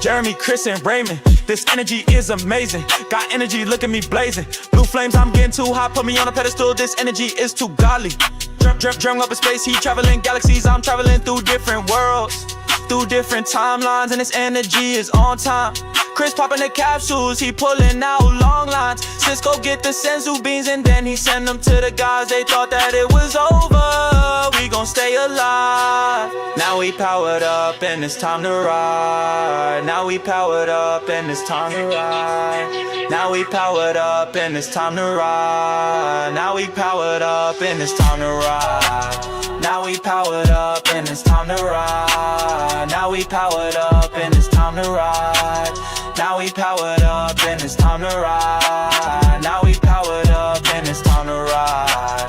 Jeremy, Chris, and Raymond. This energy is amazing. Got energy, look at me blazing. Blue flames, I'm getting too hot, put me on a pedestal. This energy is too godly. Drum up in space, he traveling galaxies. I'm traveling through different worlds, through different timelines, and this energy is on time. Chris popping the capsules, he pulling out long lines. Cisco get the senzu beans and then he send them to the guys. They thought that it was over, we gon' stay alive. Now we powered up and it's time to ride. Now we powered up and it's time to ride. Now we powered up and it's time to ride. Now we powered up and it's time to ride. Now we powered up and it's time to ride. Now we powered up and it's time to ride. Now we powered up and it's time to ride. Now we powered up and it's time to ride.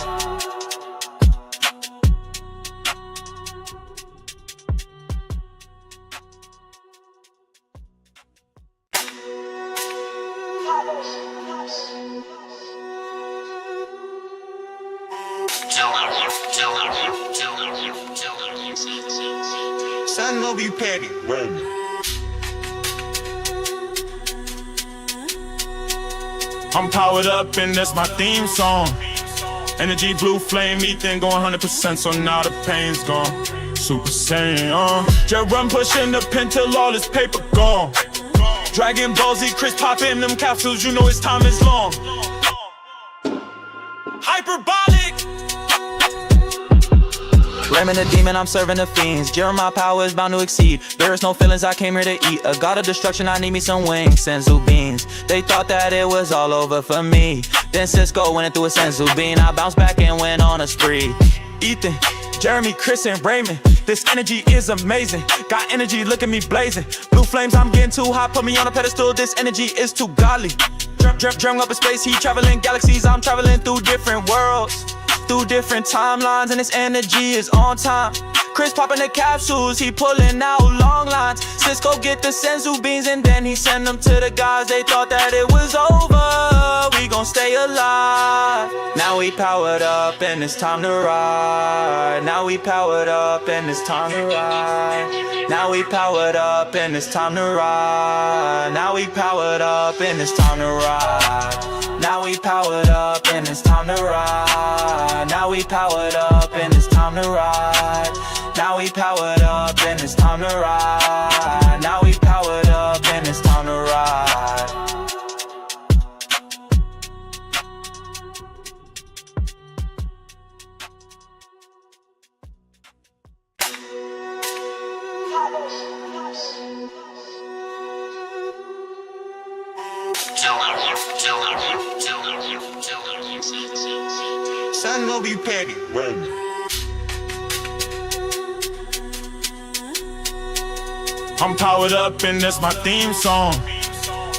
Son will be petty. I'm powered up and that's my theme song. Energy, blue flame, Ethan going 100%, so now the pain's gone. Super Saiyan, just run pushing the pen till all this paper gone. Dragon Ball Z, Chris popping them capsules, you know his time is long. Hyperbolic. Ramming the demon, I'm serving the fiends. Jeremiah power is bound to exceed. There is no feelings, I came here to eat. A god of destruction, I need me some wings. Senzu beans, they thought that it was all over for me. Then Cisco went into a senzu bean. I bounced back and went on a spree. Ethan, Jeremy, Chris, and Raymond. This energy is amazing. Got energy, look at me blazing. Blue flames, I'm getting too hot, put me on a pedestal. This energy is too godly. Drum up in space, he traveling galaxies. I'm traveling through different worlds, through different timelines, and this energy is on time. Chris popping the capsules, he pulling out long lines. Cisco get the senzu beans and then he send them to the guys. They thought that it was over, we gon' stay alive. Now we powered up and it's time to ride. Now we powered up and it's time to ride. Now we powered up and it's time to ride. Now we powered up and it's time to ride. Now we powered up and it's time to ride. Now we powered up and it's time to ride. Now we powered up and it's time to ride. Now we powered up and it's time to ride. Son will be petty. I'm powered up and that's my theme song.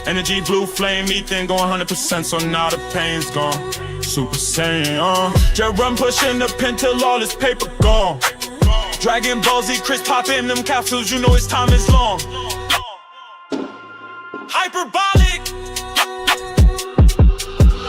Energy, blue flame, Ethan going 100%, so now the pain's gone. Super Saiyan, just run pushing the pen till all this paper gone. Dragon Ball Z, Chris popping them capsules, you know his time is long. Hyperbolic.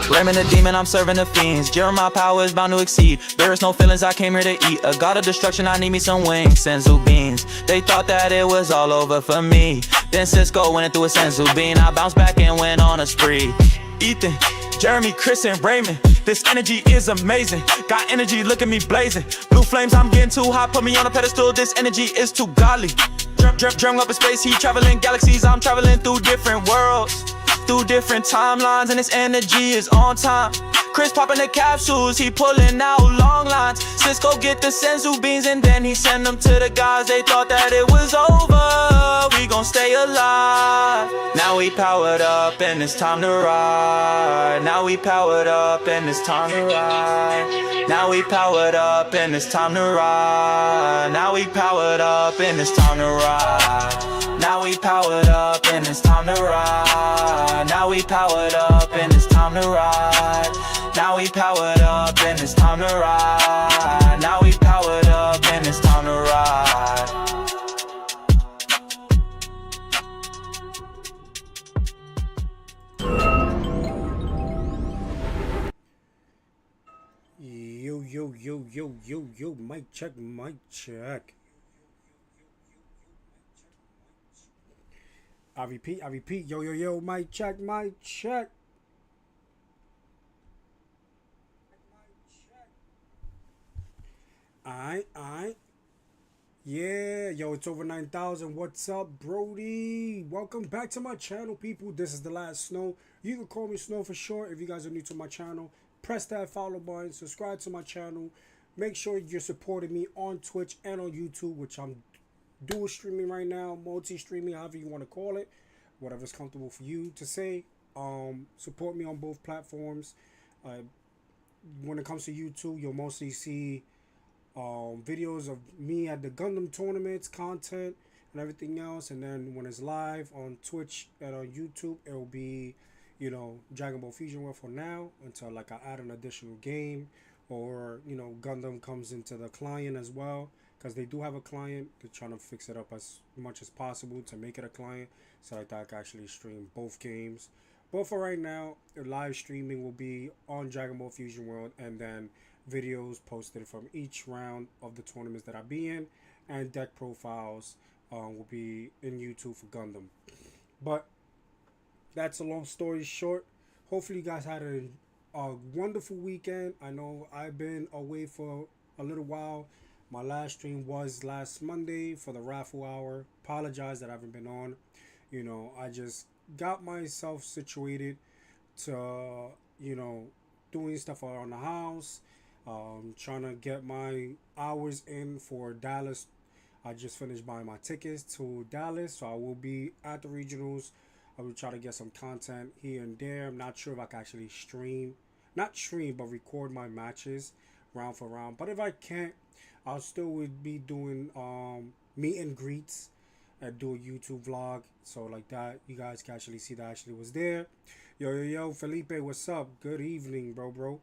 Ramming the demon, I'm serving the fiends. Jeremiah power is bound to exceed. There is no feelings, I came here to eat. A god of destruction, I need me some wings. Senzu beans, they thought that it was all over for me. Then Cisco went into a senzu bean. I bounced back and went on a spree. Ethan, Jeremy, Chris, and Raymond. This energy is amazing. Got energy, look at me blazing. Blue flames, I'm getting too hot, put me on a pedestal. This energy is too godly. Drum up in space, he traveling galaxies. I'm traveling through different worlds, through different timelines, and this energy is on time. Chris popping the capsules, he pulling out long lines. Cisco get the senzu beans and then he send them to the guys. They thought that it was over, we gon' stay alive. Now we powered up and it's time to ride. Now we powered up and it's time to ride. Now we powered up and it's time to ride. Now we powered up and it's time to ride. Now we powered up and it's time to ride. Now we powered up and it's time to ride. Now we powered up and it's time to ride. Now we powered up and it's time to ride. Yo, mic check. I repeat. Yo, yo, yo, mic check, mic check. Alright. Yeah, yo, it's over 9,000. What's up, Brody? Welcome back to my channel, people. This is The Last Snow. You can call me Snow for short. If you guys are new to my channel, press that follow button, subscribe to my channel. Make sure you're supporting me on Twitch and on YouTube, which I'm dual streaming right now, multi-streaming, however you want to call it. Whatever's comfortable for you to say. Support me on both platforms. When it comes to YouTube, you'll mostly see videos of me at the Gundam tournaments, content, and everything else. And then when it's live on Twitch and on YouTube, it'll be, Dragon Ball Fusion World for now until like I add an additional game, or Gundam comes into the client as well, because they do have a client. They're trying to fix it up as much as possible to make it a client so that I can actually stream both games. But for right now, live streaming will be on Dragon Ball Fusion World, and then videos posted from each round of the tournaments that I be in, and deck profiles will be in YouTube for Gundam. But that's a long story short. Hopefully you guys had a wonderful weekend. I know I've been away for a little while. My last stream was last Monday for the Raffle hour. Apologize that I haven't been on. I just got myself situated to, doing stuff around the house. Trying to get my hours in for Dallas. I just finished buying my tickets to Dallas, so I will be at the regionals. I will try to get some content here and there. I'm not sure if I can actually not stream, but record my matches round for round. But if I can't, I'll still would be doing meet and greets and do a YouTube vlog. So like that, you guys can actually see that I actually was there. Yo, Felipe, what's up? Good evening, bro.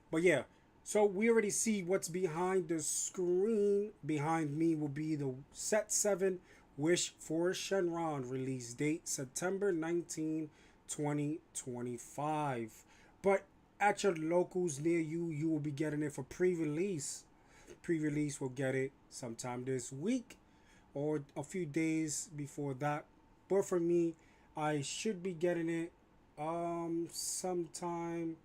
But yeah, so we already see what's behind the screen. Behind me will be the Set 7 Wish for Shenron, release date September 19, 2025. But at your locals near you, you will be getting it for pre-release. Pre-release will get it sometime this week or a few days before that. But for me, I should be getting it sometime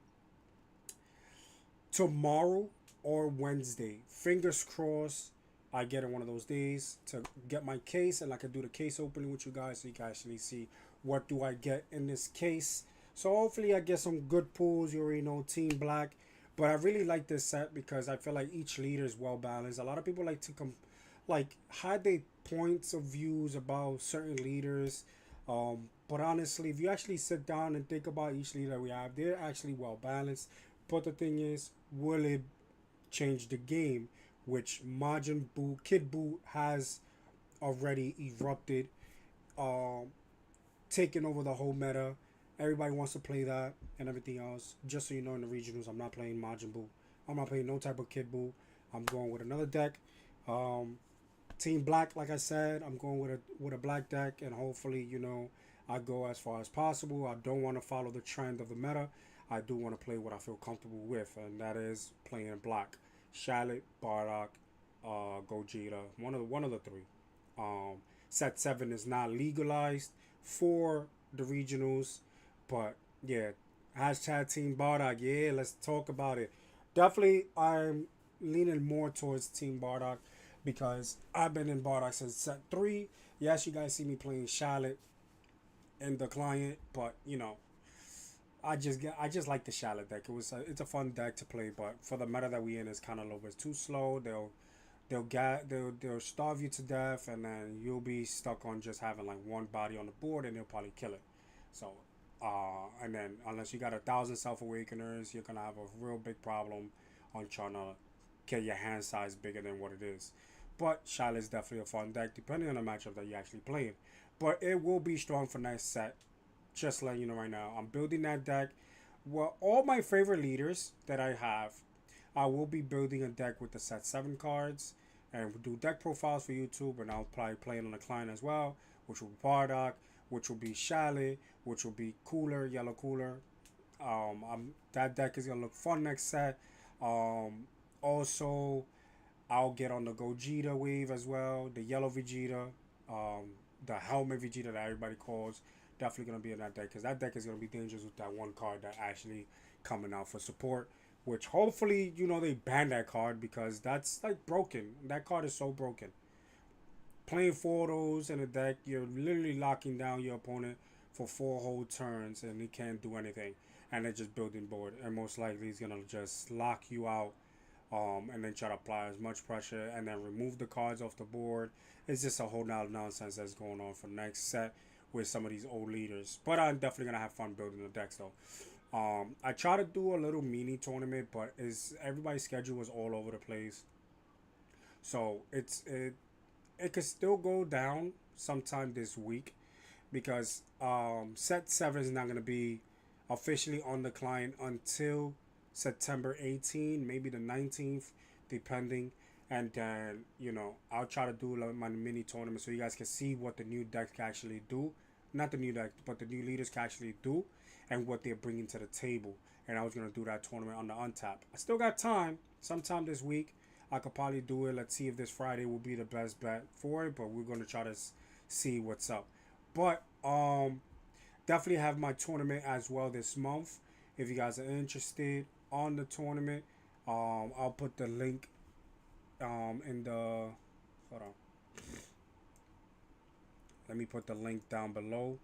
tomorrow or Wednesday. Fingers crossed I get it one of those days to get my case, and I can do the case opening with you guys so you can actually see what do I get in this case. So hopefully I get some good pulls. You already know Team Black. But I really like this set because I feel like each leader is well balanced. A lot of people like to hide their points of views about certain leaders. But honestly, if you actually sit down and think about each leader we have, they're actually well balanced. But the thing is, will it change the game? Which Majin Buu, Kid Buu has already erupted, taking over the whole meta. Everybody wants to play that and everything else. Just so you know, in the regionals, I'm not playing Majin Buu. I'm not playing no type of Kid Buu. I'm going with another deck. Team Black, like I said, I'm going with a black deck, and hopefully, I go as far as possible. I don't want to follow the trend of the meta. I do want to play what I feel comfortable with, and that is playing black. Charlotte, Bardock, Gogeta, one of the three. Set 7 is not legalized for the regionals, but yeah, hashtag Team Bardock. Yeah, let's talk about it. Definitely, I'm leaning more towards Team Bardock because I've been in Bardock since Set 3. Yes, you guys see me playing Charlotte in the client, but I just like the Charlotte deck. It's a fun deck to play, but for the meta that we in, it's kind of a little bit too slow. They'll starve you to death, and then you'll be stuck on just having like one body on the board, and they'll probably kill it. So, and then unless you got 1,000 Self Awakeners, you're gonna have a real big problem on trying to get your hand size bigger than what it is. But Charlotte's definitely a fun deck, depending on the matchup that you're actually playing. But it will be strong for next set. Just letting you know right now, I'm building that deck. Well, all my favorite leaders that I have, I will be building a deck with the Set 7 cards, and we'll do deck profiles for YouTube, and I'll probably play it on the client as well, which will be Bardock, which will be Charlotte, which will be Cooler, Yellow Cooler. That deck is gonna look fun next set. Also, I'll get on the Gogeta wave as well, the Yellow Vegeta. the Helm Vegeta that everybody calls, definitely gonna be in that deck because that deck is gonna be dangerous with that one card that actually coming out for support. Which hopefully they ban that card because that's like broken. That card is so broken. Playing 4 of those in a deck, you're literally locking down your opponent for 4 whole turns and he can't do anything. And they're just building board. And most likely he's gonna just lock you out, and then try to apply as much pressure and then remove the cards off the board. It's just a whole lot of nonsense that's going on for the next set with some of these old leaders. But I'm definitely gonna have fun building the decks though. I try to do a little mini tournament, but everybody's schedule was all over the place. So it could still go down sometime this week because set 7 is not going to be officially on the client until September 18, maybe the 19th, depending. And then I'll try to do my mini tournament so you guys can see what the new decks can actually do. Not the new deck, but the new leaders can actually do and what they're bringing to the table. And I was going to do that tournament on the Untap. I still got time. Sometime this week I could probably do it. Let's see if this Friday will be the best bet for it, but we're going to try to see what's up. But definitely have my tournament as well this month. If you guys are interested on the tournament, I'll put the link in the, hold on, let me put the link down below.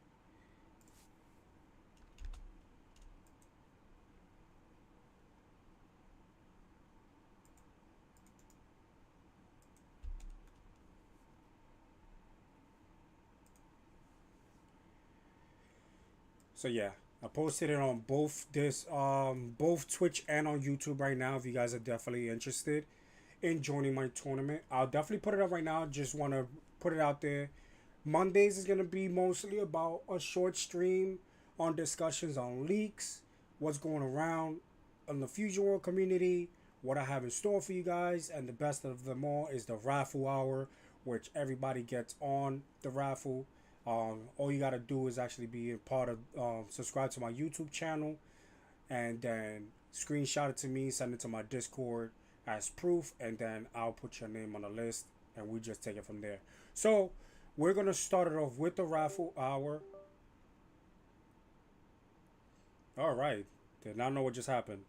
So yeah, I posted it on both both Twitch and on YouTube right now. If you guys are definitely interested in joining my tournament, I'll definitely put it up right now. Just want to put it out there. Mondays is gonna be mostly about a short stream on discussions on leaks, what's going around in the Fusion World community, what I have in store for you guys, and the best of them all is the Raffle Hour, which everybody gets on the raffle. All you gotta do is actually be a part of, subscribe to my YouTube channel, and then screenshot it to me, send it to my Discord as proof, and then I'll put your name on the list, and we just take it from there. So we're gonna start it off with the Raffle Hour. All right, did not know what just happened.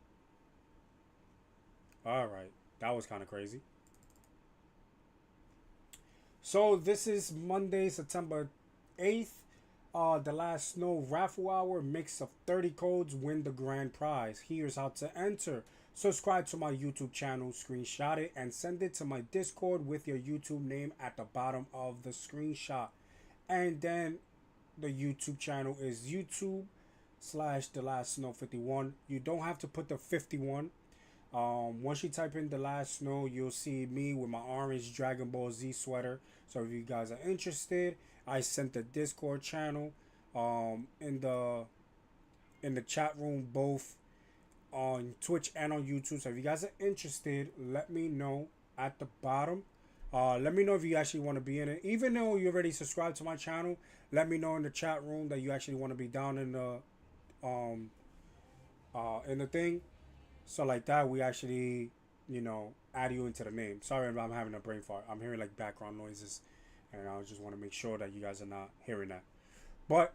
All right, that was kind of crazy. So this is Monday, September 8th, the last snow raffle hour. Mix of 30 codes, win the grand prize. Here's how to enter. Subscribe to my YouTube channel, screenshot it, and send it to my Discord with your YouTube name at the bottom of the screenshot. And then the YouTube channel is YouTube/TheLastSnow51. You don't have to put the 51. Once you type in The Last Snow, you'll see me with my orange Dragon Ball Z sweater. So if you guys are interested, I sent the Discord channel in the chat room, both on Twitch and on YouTube. So if you guys are interested, let me know at the bottom. Let me know if you actually want to be in it. Even though you already subscribed to my channel, let me know in the chat room that you actually want to be down in the thing. So like that, we actually, add you into the name. Sorry, I'm having a brain fart. I'm hearing like background noises, and I just want to make sure that you guys are not hearing that. But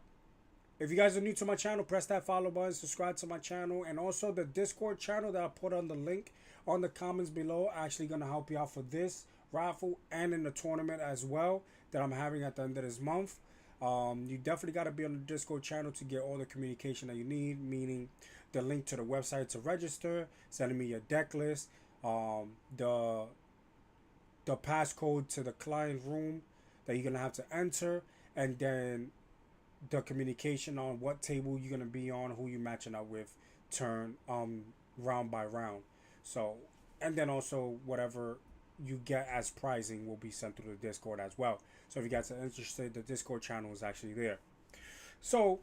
if you guys are new to my channel, press that follow button, subscribe to my channel, and also the Discord channel that I put on the link on the comments below. Actually gonna help you out for this raffle and in the tournament as well that I'm having at the end of this month. You definitely got to be on the Discord channel to get all the communication that you need, meaning the link to the website to register, sending me your deck list, the passcode to the client room that you're gonna have to enter, and then the communication on what table you're gonna be on, who you're matching up with, round by round. So, and then also whatever you get as pricing will be sent through the Discord as well. So if you guys are interested, the Discord channel is actually there. So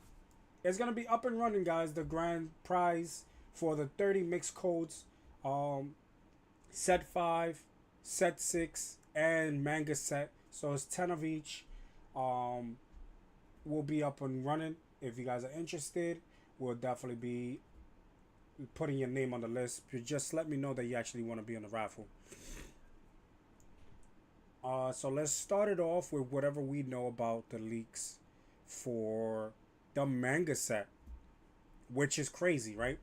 it's gonna be up and running, guys. The grand prize for the 30 mixed codes, set 5, set 6, and manga set. So it's 10 of each. Will be up and running. If you guys are interested, we'll definitely be putting your name on the list. Just let me know that you actually want to be on the raffle. So let's start it off with whatever we know about the leaks for the manga set, which is crazy, right?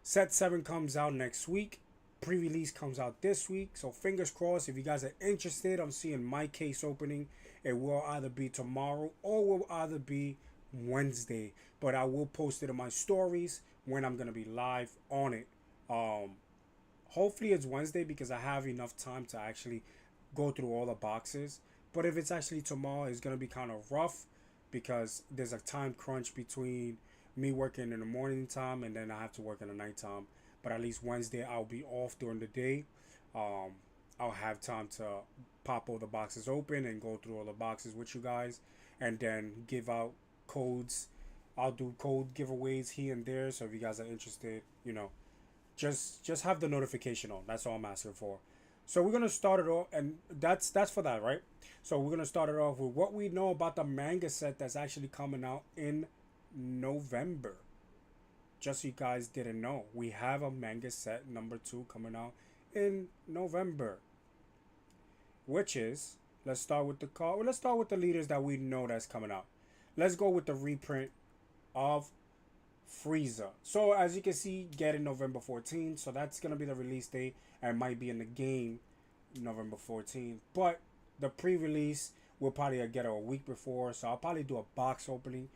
Set 7 comes out next week. Pre-release comes out this week. So fingers crossed. If you guys are interested, I'm seeing my case opening. It will either be tomorrow or will either be Wednesday. But I will post it in my stories when I'm gonna be live on it. Hopefully it's Wednesday because I have enough time to actually go through all the boxes. But if it's actually tomorrow, it's gonna be kind of rough because there's a time crunch between me working in the morning time and then I have to work in the nighttime. But at least Wednesday I'll be off during the day. Um, I'll have time to pop all the boxes open and go through all the boxes with you guys, and then give out codes. I'll do code giveaways here and there. So if you guys are interested, just have the notification on. That's all I'm asking for. So we're gonna start it off, and that's for that, right? So we're gonna start it off with what we know about the manga set that's actually coming out in November. Just so you guys didn't know, we have a manga set number 2 coming out in November, which is, let's start with the card. Well, let's start with the leaders that we know that's coming out. Let's go with the reprint of Frieza. So as you can see, getting November 14th. So that's gonna be the release date, and might be in the game November 14th. But the pre-release will probably get it a week before. So I'll probably do a box opening,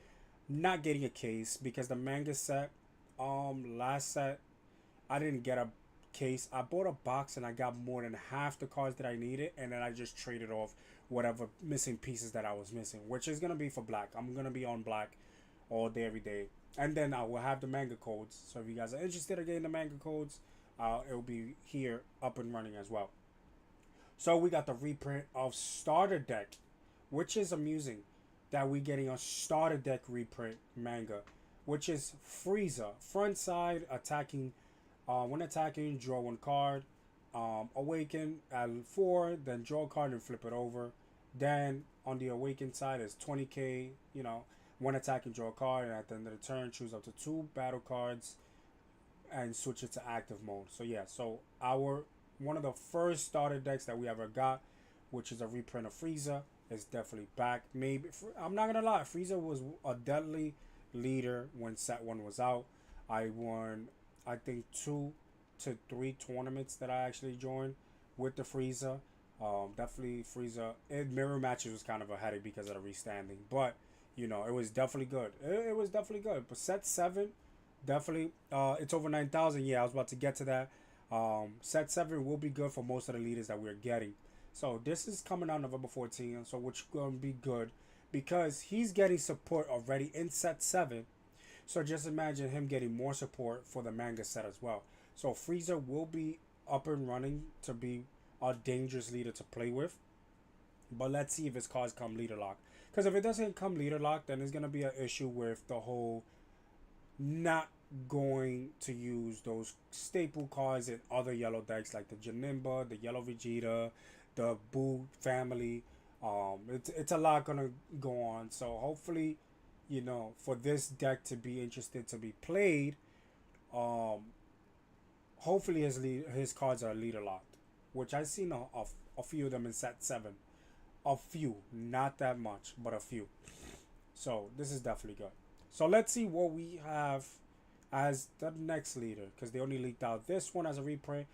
not getting a case because the manga set, last set, I didn't get a case. I bought a box and I got more than half the cards that I needed, and then I just traded off whatever missing pieces that I was missing, which is gonna be for black. I'm gonna be on black all day, every day. And then I will have the manga codes. So if you guys are interested in getting the manga codes, it will be here up and running as well. So we got the reprint of Starter Deck, which is amusing that we're getting a Starter Deck reprint manga, which is Frieza. Front side attacking, when attacking, draw 1 card. Awaken at 4, then draw a card and flip it over. Then on the Awaken side is 20k, when attacking, draw a card, and at the end of the turn, choose up to 2 battle cards and switch it to active mode. So yeah, so our one of the first starter decks that we ever got, which is a reprint of Frieza, is definitely back. Maybe I'm not gonna lie, Frieza was a deadly leader when set 1 was out. I won, I think, 2 to 3 tournaments that I actually joined with the Frieza. Definitely Frieza. Mirror matches was kind of a headache because of the restanding, but it was definitely good. It was definitely good. But set 7, definitely, it's over 9,000. Yeah, I was about to get to that. Set 7 will be good for most of the leaders that we're getting. So this is coming out November 14th, so which going to be good because he's getting support already in set 7. So just imagine him getting more support for the manga set as well. So Frieza will be up and running to be a dangerous leader to play with. But let's see if his cards come leader lock. Because if it doesn't come leader lock, then there's going to be an issue with the whole not going to use those staple cards in other yellow decks like the Janemba, the Yellow Vegeta, the Boo family. It's a lot going to go on. So hopefully, for this deck to be interested to be played, hopefully his cards are leader locked, which I've seen a few of them in set 7. A few, not that much, but a few. So this is definitely good. So let's see what we have as the next leader, because they only leaked out this one as a reprint.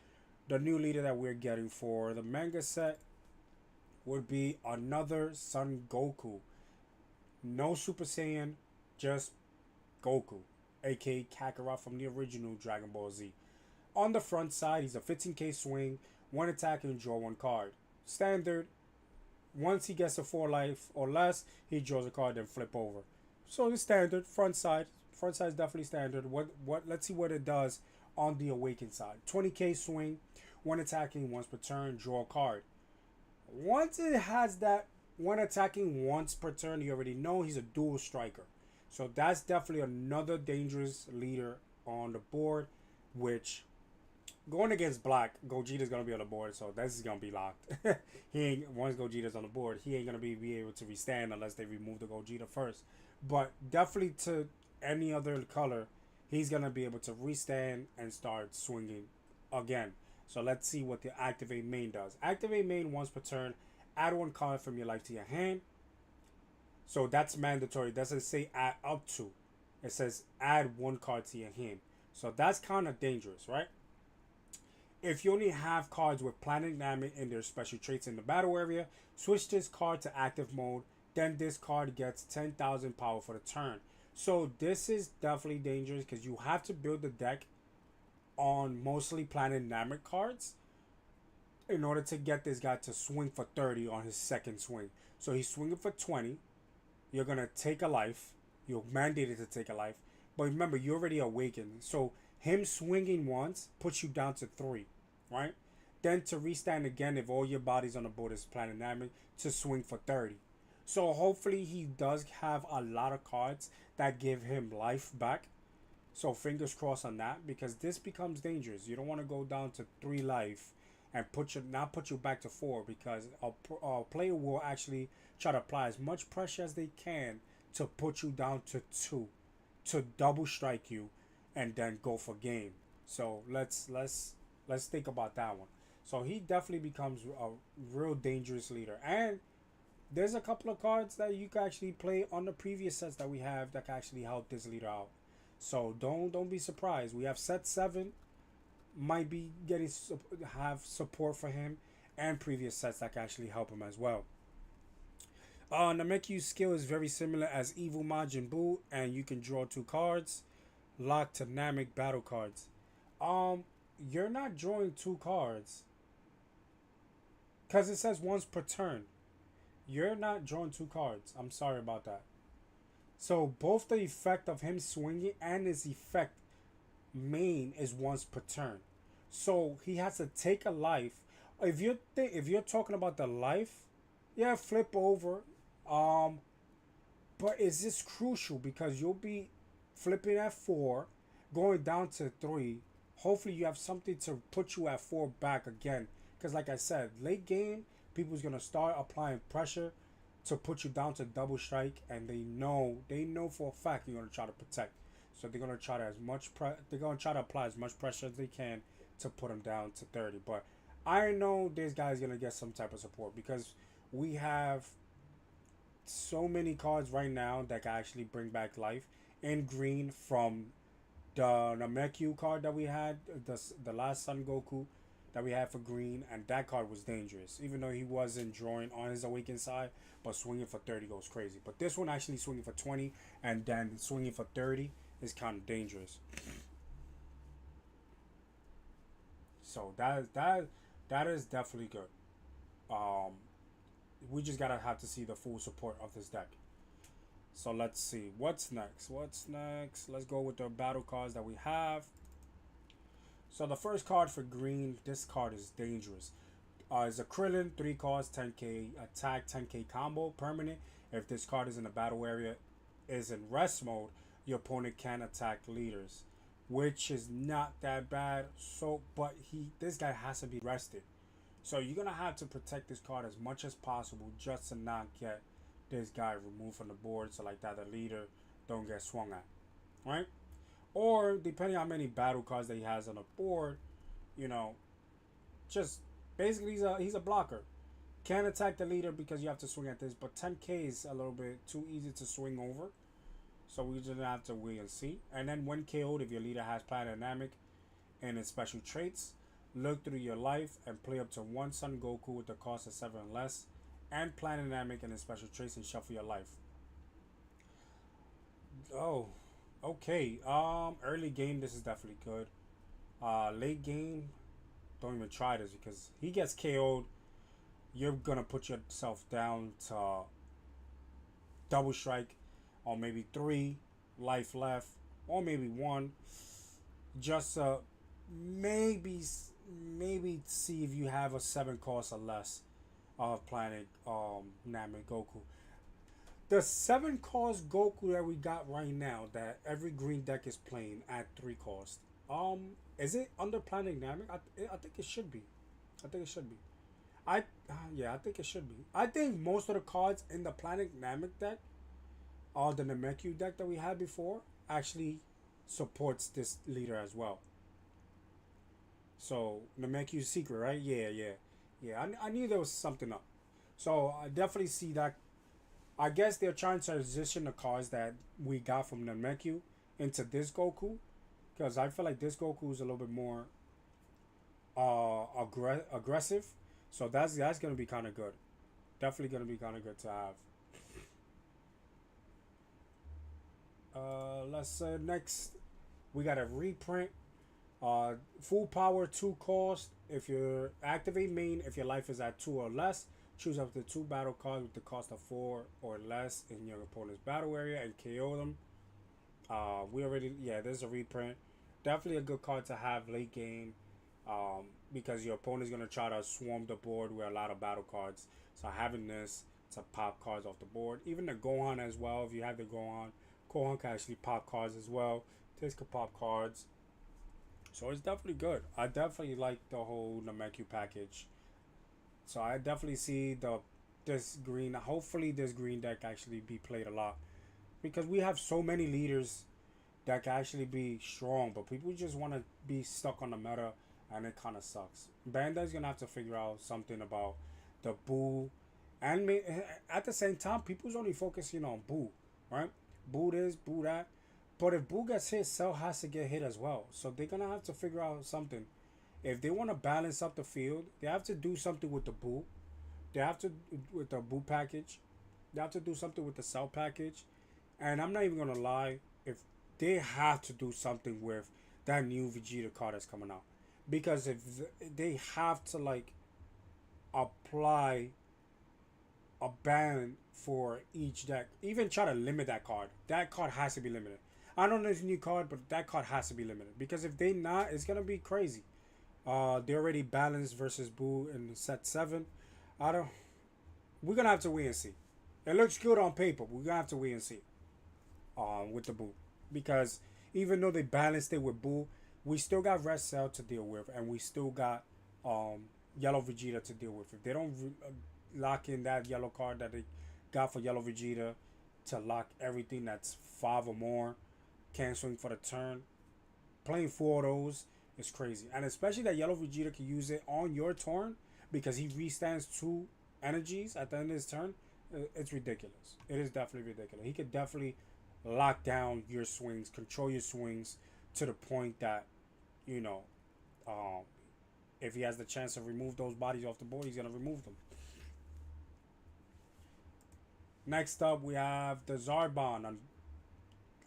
The new leader that we're getting for the manga set would be another Son Goku. No Super Saiyan, just Goku, aka Kakarot from the original Dragon Ball Z. On the front side, he's a 15k swing, 1 attack and draw 1 card. Standard. Once he gets to 4 life or less, he draws a card and flip over. So the standard front side is definitely standard. Let's see what it does on the Awakened side. 20k swing, 1 attacking once per turn, draw a card. Once it has that 1 attacking once per turn, you already know he's a dual striker. So that's definitely another dangerous leader on the board, which going against black, Gogeta's gonna be on the board, so this is gonna be locked. Once Gogeta's on the board, he ain't gonna be able to restand unless they remove the Gogeta first. But definitely to any other color, he's gonna be able to restand and start swinging again. So let's see what the activate main does. Activate main once per turn. add one card from your life to your hand. So that's mandatory. It doesn't say add up to. It says add one card to your hand. So that's kind of dangerous, right? If you only have cards with Planet Namek and their special traits in the battle area, switch this card to active mode. Then this card gets 10,000 power for the turn. So this is definitely dangerous because you have to build the deck on mostly Planet Namek cards in order to get this guy to swing for 30 on his second swing. So he's swinging for 20. You're going to take a life. You're mandated to take a life. But remember, you're already awakened. So him swinging once puts you down to 3, right? Then to restand again if all your bodies on the board is Planet Namek to swing for 30. So hopefully he does have a lot of cards that give him life back. So fingers crossed on that, because this becomes dangerous. You don't want to go down to 3 life and not put you back to 4, because a player will actually try to apply as much pressure as they can to put you down to 2, to double strike you, and then go for game. So let's think about that one. So he definitely becomes a real dangerous leader. And there's a couple of cards that you can actually play on the previous sets that we have that can actually help this leader out. So don't be surprised. We have set 7 might be have support for him, and previous sets that can actually help him as well. Nameku's skill is very similar as Evil Majin Buu, and you can draw 2 cards. Locked to Namek battle cards. You're not drawing 2 cards because it says once per turn. You're not drawing 2 cards. I'm sorry about that. So both the effect of him swinging and his effect main is once per turn. So he has to take a life. If you're talking about the life, yeah, flip over. But is this crucial because you'll be flipping at 4, going down to 3. Hopefully you have something to put you at 4 back again. Because like I said, late game, people's gonna start applying pressure to put you down to double strike, and they know for a fact you're gonna try to protect. So they're gonna try to apply as much pressure as they can to put them down to 30. But I know this guy's gonna get some type of support because we have so many cards right now that can actually bring back life in green from the Nameku card that we had, the last Son Goku that we had for green, and that card was dangerous, even though he wasn't drawing on his awakened side, but swinging for 30 goes crazy. But this one actually swinging for 20 and then swinging for 30 is kind of dangerous. So that is definitely good. We just gotta have to see the full support of this deck. So let's see what's next. Let's go with the battle cards that we have. So the first card for green, this card is dangerous. Is a Krillin, 3 cards, 10k attack, 10k combo, permanent. If this card is in the battle area, is in rest mode, your opponent can attack leaders, which is not that bad. So, but this guy has to be rested. So you're gonna have to protect this card as much as possible just to not get this guy removed from the board, so like that the leader don't get swung at, right? Or depending on how many battle cards that he has on the board, just basically he's a blocker. Can't attack the leader because you have to swing at this, but 10k is a little bit too easy to swing over. So we just have to wait and see. And then when KO'd, if your leader has Planet Namek and its special traits, look through your life and play up to 1 Son Goku with the cost of 7 and less, and Planet Namek and its special traits, and shuffle your life. Oh, okay. Early game, this is definitely good. Late game, don't even try this because he gets KO'd. You're gonna put yourself down to double strike, or maybe 3 life left, or maybe 1. Just maybe see if you have a 7 cost or less of Planet Namek Goku. The 7 cost Goku that we got right now that every green deck is playing at 3 cost. Is it under Planet Namek? I think it should be. I think it should be. I think it should be. I think most of the cards in the Planet Namek deck, or the Nameku deck that we had before, actually supports this leader as well. So Nameku's secret, right? Yeah. I knew there was something up. So I definitely see that. I guess they're trying to transition the cards that we got from Nameku into this Goku, because I feel like this Goku is a little bit more aggressive. So that's gonna be kind of good. Definitely gonna be kind of good to have. Let's say next we got a reprint. Full power 2 cost. If you activate main, if your life is at 2 or less, choose up to 2 battle cards with the cost of 4 or less in your opponent's battle area and KO them. We already, yeah, there's a reprint. Definitely a good card to have late game, because your opponent's gonna try to swarm the board with a lot of battle cards. So having this to pop cards off the board, even the Gohan as well. If you have the Gohan can actually pop cards as well. This could pop cards. So it's definitely good. I definitely like the whole Nameku package. So I definitely see this green. Hopefully this green deck actually be played a lot, because we have so many leaders that can actually be strong, but people just want to be stuck on the meta, and it kind of sucks. Bandai's gonna have to figure out something about the Boo, and at the same time, people's only focusing on Boo, right? Boo this, Boo that. But if Boo gets hit, Cell has to get hit as well. So they're gonna have to figure out something. If they want to balance up the field, they have to do something with the Boo. They have to with the Boo package. They have to do something with the Cell package. And I'm not even gonna lie, if they have to do something with that new Vegeta card that's coming out, because if they have to like apply a ban for each deck, even try to limit that card. That card has to be limited. I don't know this new card, but that card has to be limited, because if they not, it's gonna be crazy. They already balanced versus Boo in set 7. I don't. We're gonna have to wait and see. It looks good on paper. We're gonna have to wait and see. With the Boo, because even though they balanced it with Boo, we still got Red Cell to deal with, and we still got Yellow Vegeta to deal with. If they don't lock in that yellow card that they got for Yellow Vegeta to lock everything that's 5 or more, canceling for the turn, playing 4 of those is crazy. And especially that Yellow Vegeta can use it on your turn, because he restands 2 energies at the end of his turn. It's ridiculous. It is definitely ridiculous. He could definitely lock down your swings, control your swings to the point that, you know, if he has the chance to remove those bodies off the board, he's gonna remove them. Next up, we have the Zarbon.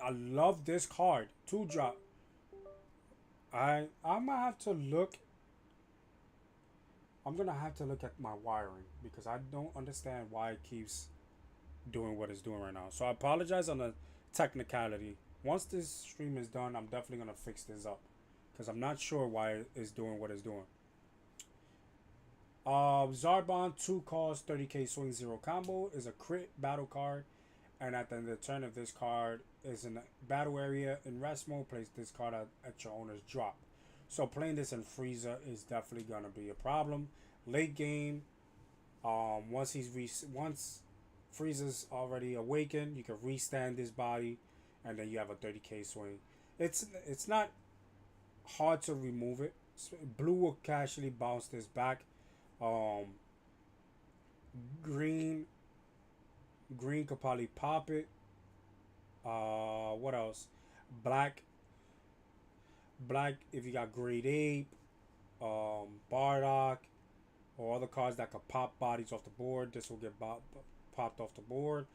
I love this card. 2-drop. I might have to look. I'm gonna have to look at my wiring, because I don't understand why it keeps doing what it's doing right now. So I apologize on the technicality. Once this stream is done, I'm definitely gonna fix this up, because I'm not sure why it's doing what it's doing. Zarbon 2 cost 30k swing 0 combo is a crit battle card, and at the end of the turn, if this card is in the battle area in rest mode, place this card at your owner's drop. So playing this in Frieza is definitely gonna be a problem late game. Once Frieza's already awakened, you can restand this body, and then you have a 30k swing. It's not hard to remove it. Blue will casually bounce this back. Green could probably pop it. What else? Black if you got Great Ape, Bardock, or other cards that could pop bodies off the board. This will get popped off the board.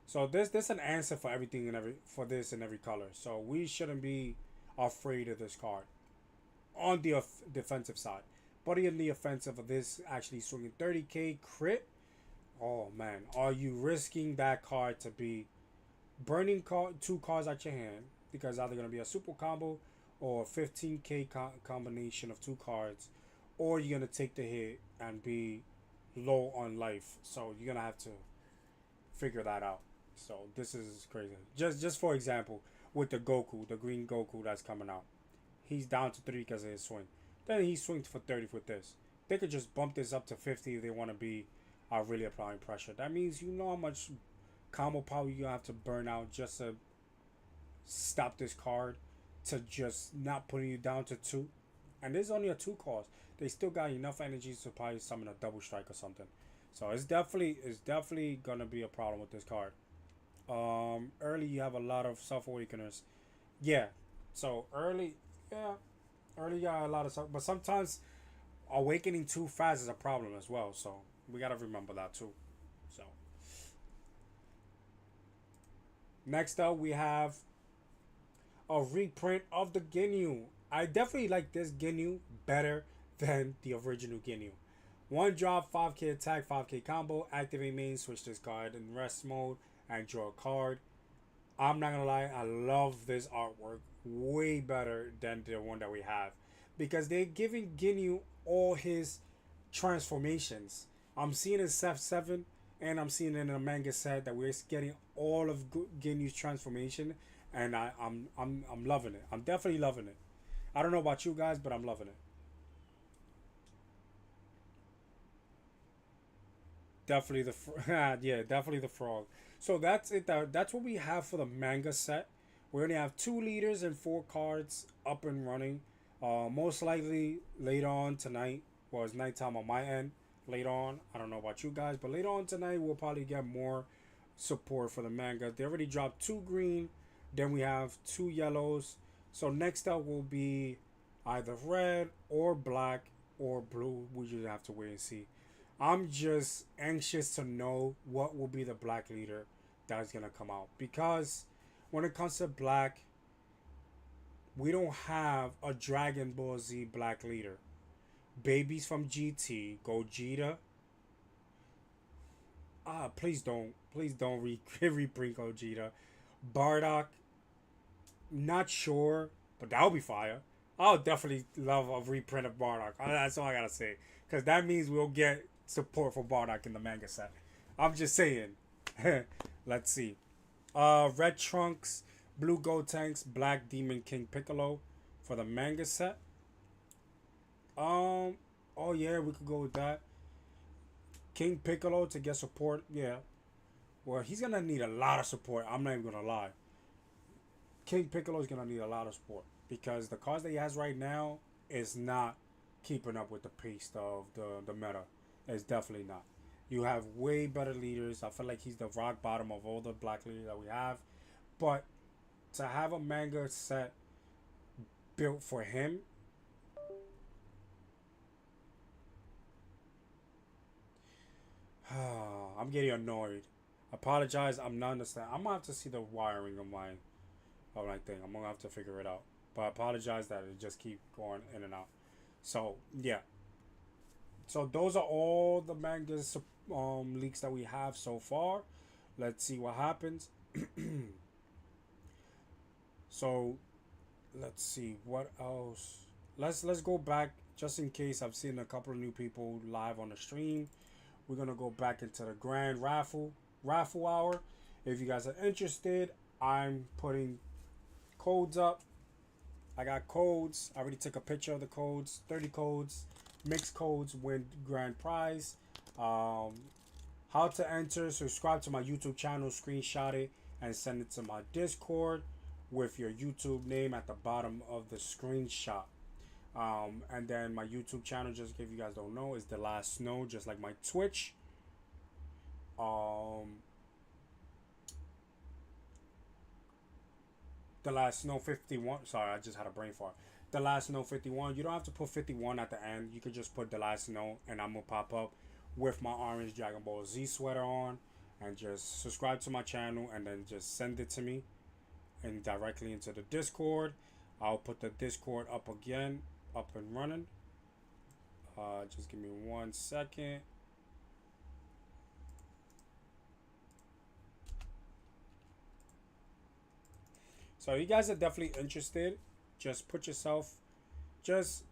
So there's an answer for everything and every color. So we shouldn't be afraid of this card on the defensive side. But in the offensive of this actually swinging 30k crit, oh man, are you risking that card to be burning 2 cards at your hand, because either going to be a super combo or a 15k combination of 2 cards, or you're going to take the hit and be low on life. So you're going to have to figure that out. So this is crazy. Just for example, with the Goku, the green Goku that's coming out, he's down to 3 because of his swing. Then he swings for 30 with this. They could just bump this up to 50 if they want to be really applying pressure. That means you know how much combo power you have to burn out just to stop this card to just not putting you down to 2. And this is only a 2 cost. They still got enough energy to probably summon a double strike or something. So it's definitely gonna be a problem with this card. Early you have a lot of self awakeners. Yeah. So early, yeah, early you got a lot of stuff, but sometimes awakening too fast is a problem as well. So we gotta remember that too. So next up we have a reprint of the Ginyu. I definitely like this Ginyu better than the original Ginyu. One drop, 5k attack, 5k combo, activate main, switch this card in rest mode, and draw a card. I'm not gonna lie, I love this artwork way better than the one that we have. Because they're giving Ginyu all his transformations. I'm seeing in Set 7 and I'm seeing in a manga set that we're getting all of Ginyu's transformation, and I'm loving it. I'm definitely loving it. I don't know about you guys, but I'm loving it. Definitely yeah, definitely the frog. So that's it. That's what we have for the manga set. We only have 2 leaders and 4 cards up and running. Most likely later on tonight. Well, it's nighttime on my end. Later on, I don't know about you guys, but later on tonight we'll probably get more support for the manga. They already dropped 2 green. Then we have 2 yellows. So next up will be either red or black or blue. We just have to wait and see. I'm just anxious to know what will be the black leader that's gonna come out, because when it comes to black, we don't have a Dragon Ball Z black leader. Babies from GT, Gogeta. Please don't reprint Gogeta. Bardock, not sure, but that would be fire. I'll definitely love a reprint of Bardock. That's all I gotta say, because that means we'll get support for Bardock in the manga set. I'm just saying. Let's see. Red Trunks, Blue Gotenks, Black Demon King Piccolo for the manga set. Oh yeah, we could go with that. King Piccolo to get support. Yeah. Well, he's gonna need a lot of support. I'm not even gonna lie. King Piccolo is gonna need a lot of support because the cards that he has right now is not keeping up with the pace of the meta. It's definitely not. You have way better leaders. I feel like he's the rock bottom of all the black leaders that we have. But to have a manga set built for him, I'm getting annoyed. Apologize. I'm not understanding. I'm gonna have to see the wiring of my thing. I'm gonna have to figure it out. But I apologize that it just keep going in and out. So yeah. So those are all the mangas leaks that we have so far. Let's see what happens. So let's see what else. Let's go back just in case. I've seen a couple of new people live on the stream. We're gonna go back into the grand raffle hour. If you guys are interested, I'm putting codes up. I got codes. I already took a picture of the codes. 30 codes. Mixed codes win grand prize. How to enter: subscribe to my YouTube channel, screenshot it, and send it to my Discord with your YouTube name at the bottom of the screenshot. And then my YouTube channel, just if you guys don't know, is The Last Snow, just like my Twitch. The Last Snow 51. Sorry, I just had a brain fart. The Last Snow 51. You don't have to put 51 at the end. You could just put The Last Snow, and I'm gonna pop up with my orange Dragon Ball Z sweater on, and just subscribe to my channel, and then just send it to me, and directly into the Discord. I'll put the Discord up again, up and running. Just give me 1 second. So you guys are definitely interested, just just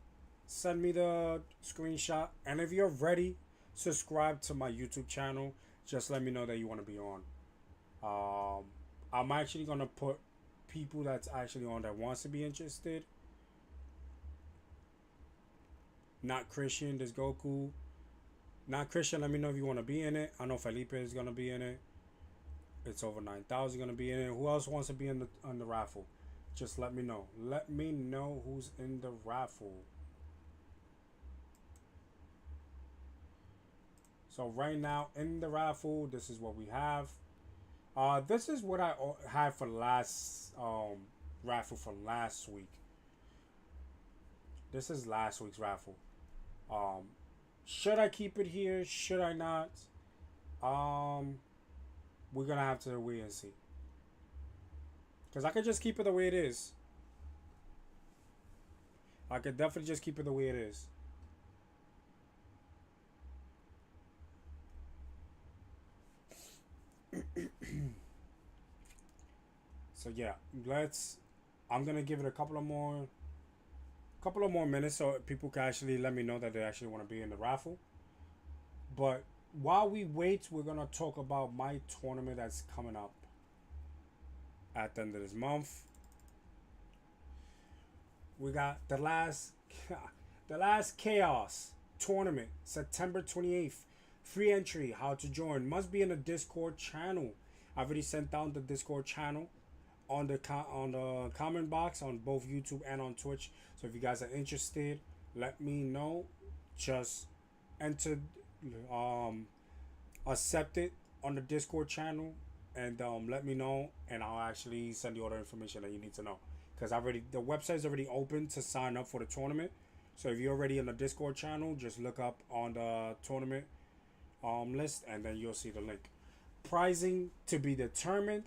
send me the screenshot, and if you're ready, subscribe to my YouTube channel. Just let me know that you want to be on. I'm actually gonna put people that's actually on that wants to be interested. Not Christian, this Goku. Not Christian, let me know if you want to be in it. I know Felipe is gonna be in it. It's over 9,000 gonna be in it. Who else wants to be in the raffle? Just let me know. Let me know who's in the raffle. So right now in the raffle, this is what we have. This is what I had for last raffle for last week. This is last week's raffle. Um, should I keep it here? Should I not? Um, we're gonna have to wait and see. Cause I could just keep it the way it is. I could definitely just keep it the way it is. So yeah, let's. I'm gonna give it a couple of more minutes so people can actually let me know that they actually want to be in the raffle. But while we wait, we're gonna talk about my tournament that's coming up at the end of this month. We got the last chaos tournament, September 28th. Free entry. How to join? Must be in the Discord channel. I've already sent down the Discord channel on the comment box on both YouTube and on Twitch. So if you guys are interested, let me know. Just enter, accept it on the Discord channel, and let me know, and I'll actually send you all the information that you need to know. Because the website is already open to sign up for the tournament. So if you're already in the Discord channel, just look up on the tournament list, and then you'll see the link. Pricing to be determined.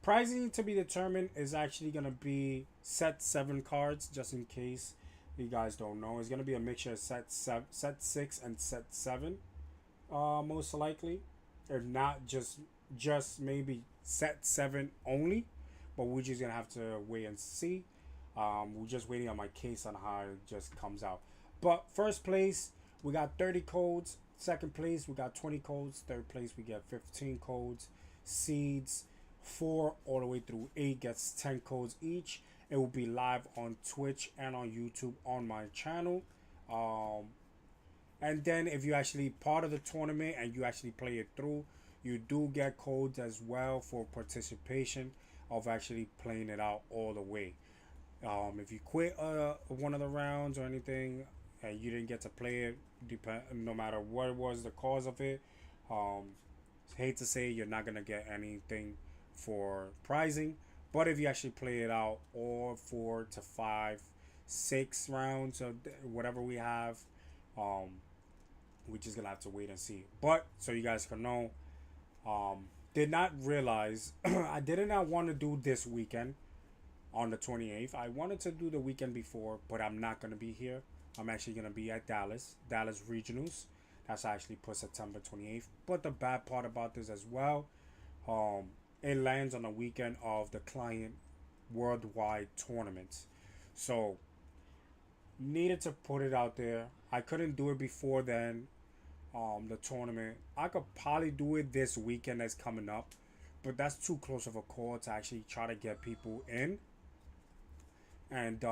Pricing to be determined is actually gonna be set 7 cards, just in case you guys don't know. It's gonna be a mixture of set 6 and set 7, most likely, if not just maybe set 7 only. But we're just gonna have to wait and see. We're just waiting on my case on how it just comes out. But first place, we got 30 codes. Second place, we got 20 codes. Third place, we get 15 codes. Seeds 4 all the way through 8 gets 10 codes each. It will be live on Twitch and on YouTube on my channel. And then if you actually part of the tournament and you actually play it through, you do get codes as well for participation of actually playing it out all the way. If you quit one of the rounds or anything and you didn't get to play it, no matter what was the cause of it, hate to say you're not gonna get anything for prizing. But if you actually play it out all 4 to 5, 6 rounds of whatever we have, we're just gonna have to wait and see. But so you guys can know, did not realize I did not want to do this weekend on the 28th. I wanted to do the weekend before, but I'm not going to be here. I'm actually going to be at Dallas Regionals. That's actually put September 28th. But the bad part about this as well, it lands on the weekend of the client worldwide tournaments. So needed to put it out there. I couldn't do it before then. The tournament, I could probably do it this weekend that's coming up, but that's too close of a call to actually try to get people in and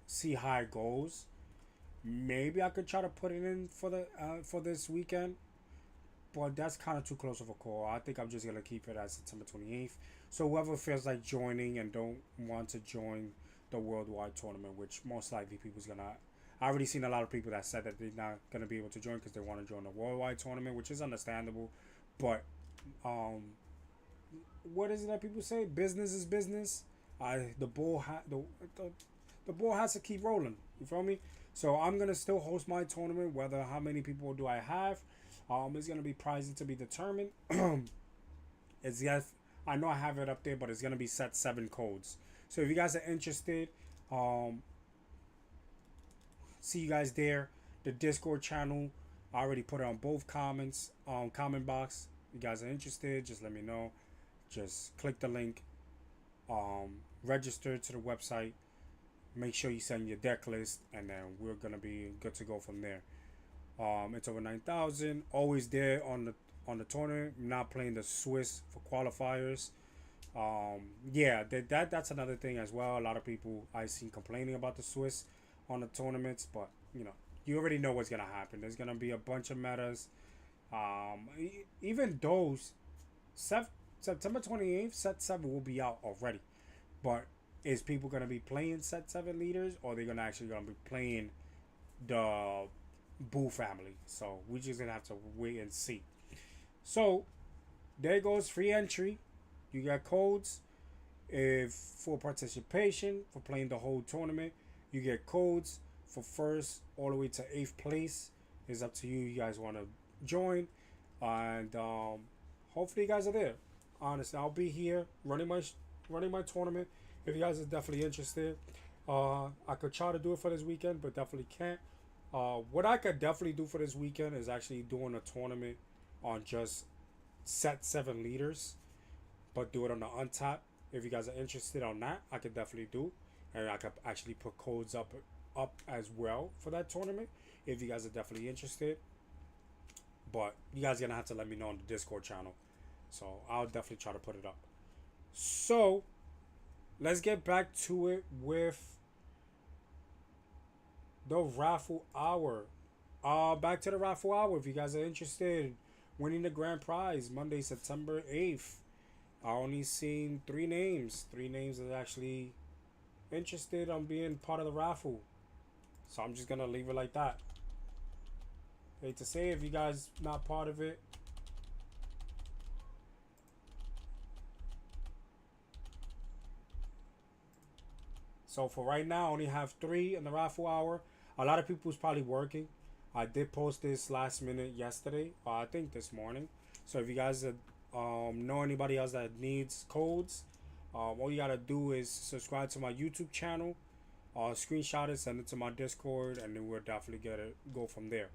see how it goes. Maybe I could try to put it in for this weekend, but that's kind of too close of a call. I think I'm just gonna keep it at September 28th. So whoever feels like joining and don't want to join the worldwide tournament, which most likely people's gonna. I already seen a lot of people that said that they're not gonna be able to join because they want to join the worldwide tournament, which is understandable. But what is it that people say? Business is business. The ball has to keep rolling. You feel me? So I'm gonna still host my tournament. Whether how many people do I have, it's gonna be pricing to be determined. It's yes, I know I have it up there, but it's gonna be set 7 codes. So if you guys are interested, see you guys there. The Discord channel, I already put it on both comment box. If you guys are interested, just let me know. Just click the link, register to the website, make sure you send your deck list, and then we're gonna be good to go from there. It's over 9,000. Always there on the tournament. I'm not playing the Swiss for qualifiers. Yeah, that's another thing as well. A lot of people I seen complaining about the Swiss on the tournaments, but you already know what's gonna happen. There's gonna be a bunch of metas. Even those September 28th, set 7 will be out already. But is people gonna be playing set 7 leaders, or are they gonna be playing the Boo family. So we're just gonna have to wait and see. So there goes free entry. You got codes if for participation for playing the whole tournament. You get codes for first all the way to 8th place. It's up to you. You guys want to join, and hopefully you guys are there. Honestly, I'll be here running my tournament. If you guys are definitely interested, I could try to do it for this weekend, but definitely can't. What I could definitely do for this weekend is actually doing a tournament on just set 7 leaders, but do it on the untap. If you guys are interested on that, I could definitely do, and I could actually put codes up as well for that tournament. If you guys are definitely interested, but you guys are gonna have to let me know on the Discord channel, so I'll definitely try to put it up. So let's get back to it with the raffle hour. Back to the raffle hour. If you guys are interested, winning the grand prize Monday, September 8th. I only seen 3 names. 3 names that actually interested on being part of the raffle. So I'm just gonna leave it like that. Hate to say, if you guys not part of it, so for right now, I only have 3 in the raffle hour. A lot of people's probably working. I did post this last minute yesterday, I think this morning. So if you guys know anybody else that needs codes, all you gotta do is subscribe to my YouTube channel, screenshot it, send it to my Discord, and then we'll definitely get it go from there.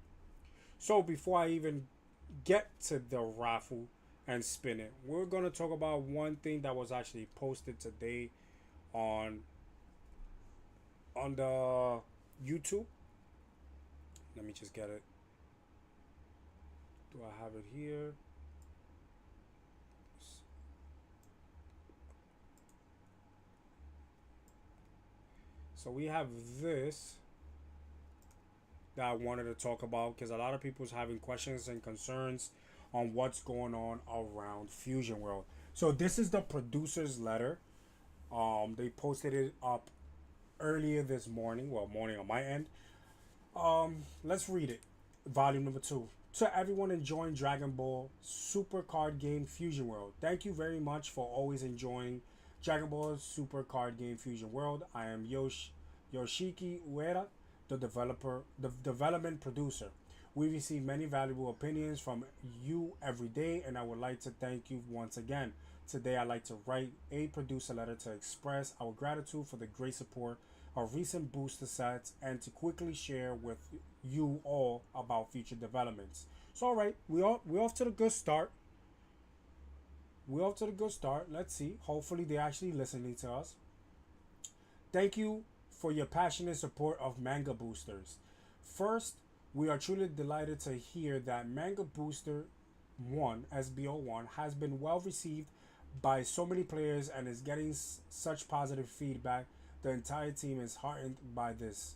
So before I even get to the raffle and spin it, we're gonna talk about one thing that was actually posted today on the YouTube. Let me just get it. Do I have it here? So we have this that I wanted to talk about because a lot of people's having questions and concerns on what's going on around Fusion World. So this is the producer's letter. They posted it up earlier this morning. Well, morning on my end. Let's read it. Volume number 2. To everyone enjoying Dragon Ball Super Card Game Fusion World, thank you very much for always enjoying Dragon Ball Super Card Game Fusion World. I am Yoshiki Ueda, the development producer. We receive many valuable opinions from you every day, and I would like to thank you once again. Today, I'd like to write a producer letter to express our gratitude for the great support of recent booster sets and to quickly share with you all about future developments. So, all right, we're off to the good start. We're off to the good start. Let's see. Hopefully, they're actually listening to us. Thank you for your passionate support of Manga Boosters. First, we are truly delighted to hear that Manga Booster 1, SBO1, has been well received by so many players and is getting such positive feedback. The entire team is heartened by this.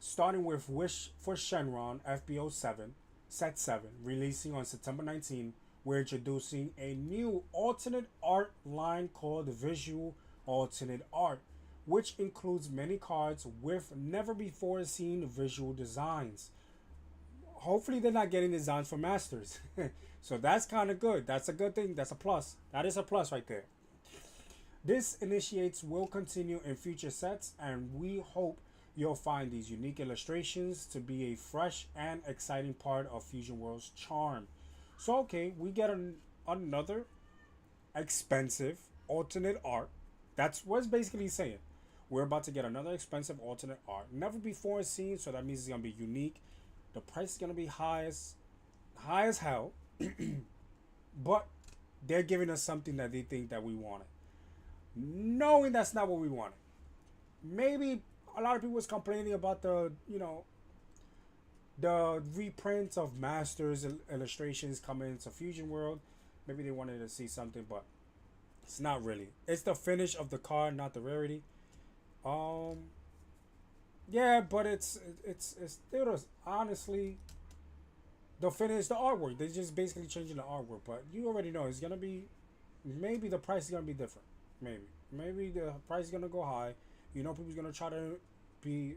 Starting with Wish for Shenron FBO 7, Set 7, releasing on September 19, we're introducing a new alternate art line called Visual Alternate Art, which includes many cards with never before seen visual designs. Hopefully they're not getting designs for Masters. So that's kind of good. That's a good thing. That's a plus. That is a plus right there. This initiates will continue in future sets, and we hope you'll find these unique illustrations to be a fresh and exciting part of Fusion World's charm. So okay, we get another expensive alternate art. That's what it's basically saying. We're about to get another expensive alternate art. Never before seen, so that means it's going to be unique. The price is going to be high as hell. But they're giving us something that they think that we wanted, knowing that's not what we wanted. Maybe a lot of people was complaining about the reprints of Masters illustrations coming into Fusion World. Maybe they wanted to see something, but it's not really. It's the finish of the card, not the rarity. Yeah, but it's still honestly the finish, the artwork. They're just basically changing the artwork, but you already know it's gonna be. Maybe the price is gonna be different. Maybe the price is gonna go high. You know, people's gonna try to be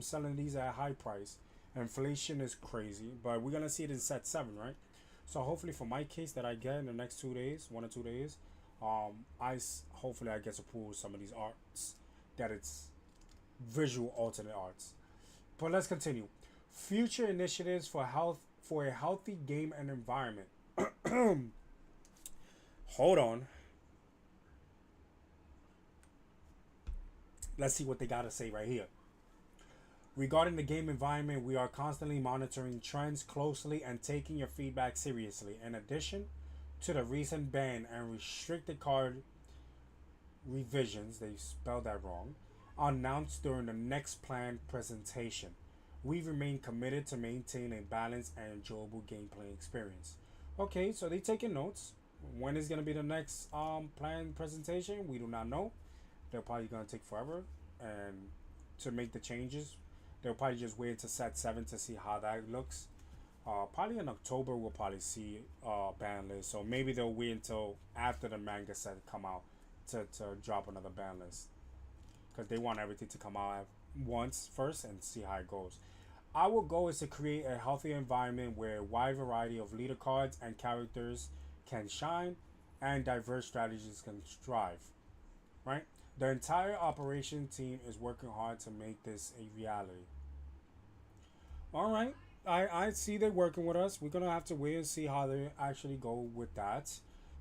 selling these at a high price. Inflation is crazy, but we're gonna see it in set 7, right? So hopefully for my case that I get in the next 2 days, 1 or 2 days, hopefully I get to pull some of these arts that it's visual alternate arts. But let's continue. Future initiatives for a healthy game and environment. Hold on. Let's see what they gotta say right here. Regarding the game environment, we are constantly monitoring trends closely and taking your feedback seriously. In addition to the recent ban and restricted card revisions, they spelled that wrong, announced during the next planned presentation, we remain committed to maintain a balanced and enjoyable gameplay experience. Okay, so they taking notes. When is gonna be the next planned presentation? We do not know. They're probably gonna take forever and to make the changes. They'll probably just wait to set 7 to see how that looks. Probably in October we'll probably see ban list. So maybe they'll wait until after the manga set come out to drop another ban list. Because they want everything to come out at once first and see how it goes. Our goal is to create a healthy environment where a wide variety of leader cards and characters can shine and diverse strategies can thrive. Right? The entire operation team is working hard to make this a reality. All right, I see they're working with us. We're gonna have to wait and see how they actually go with that,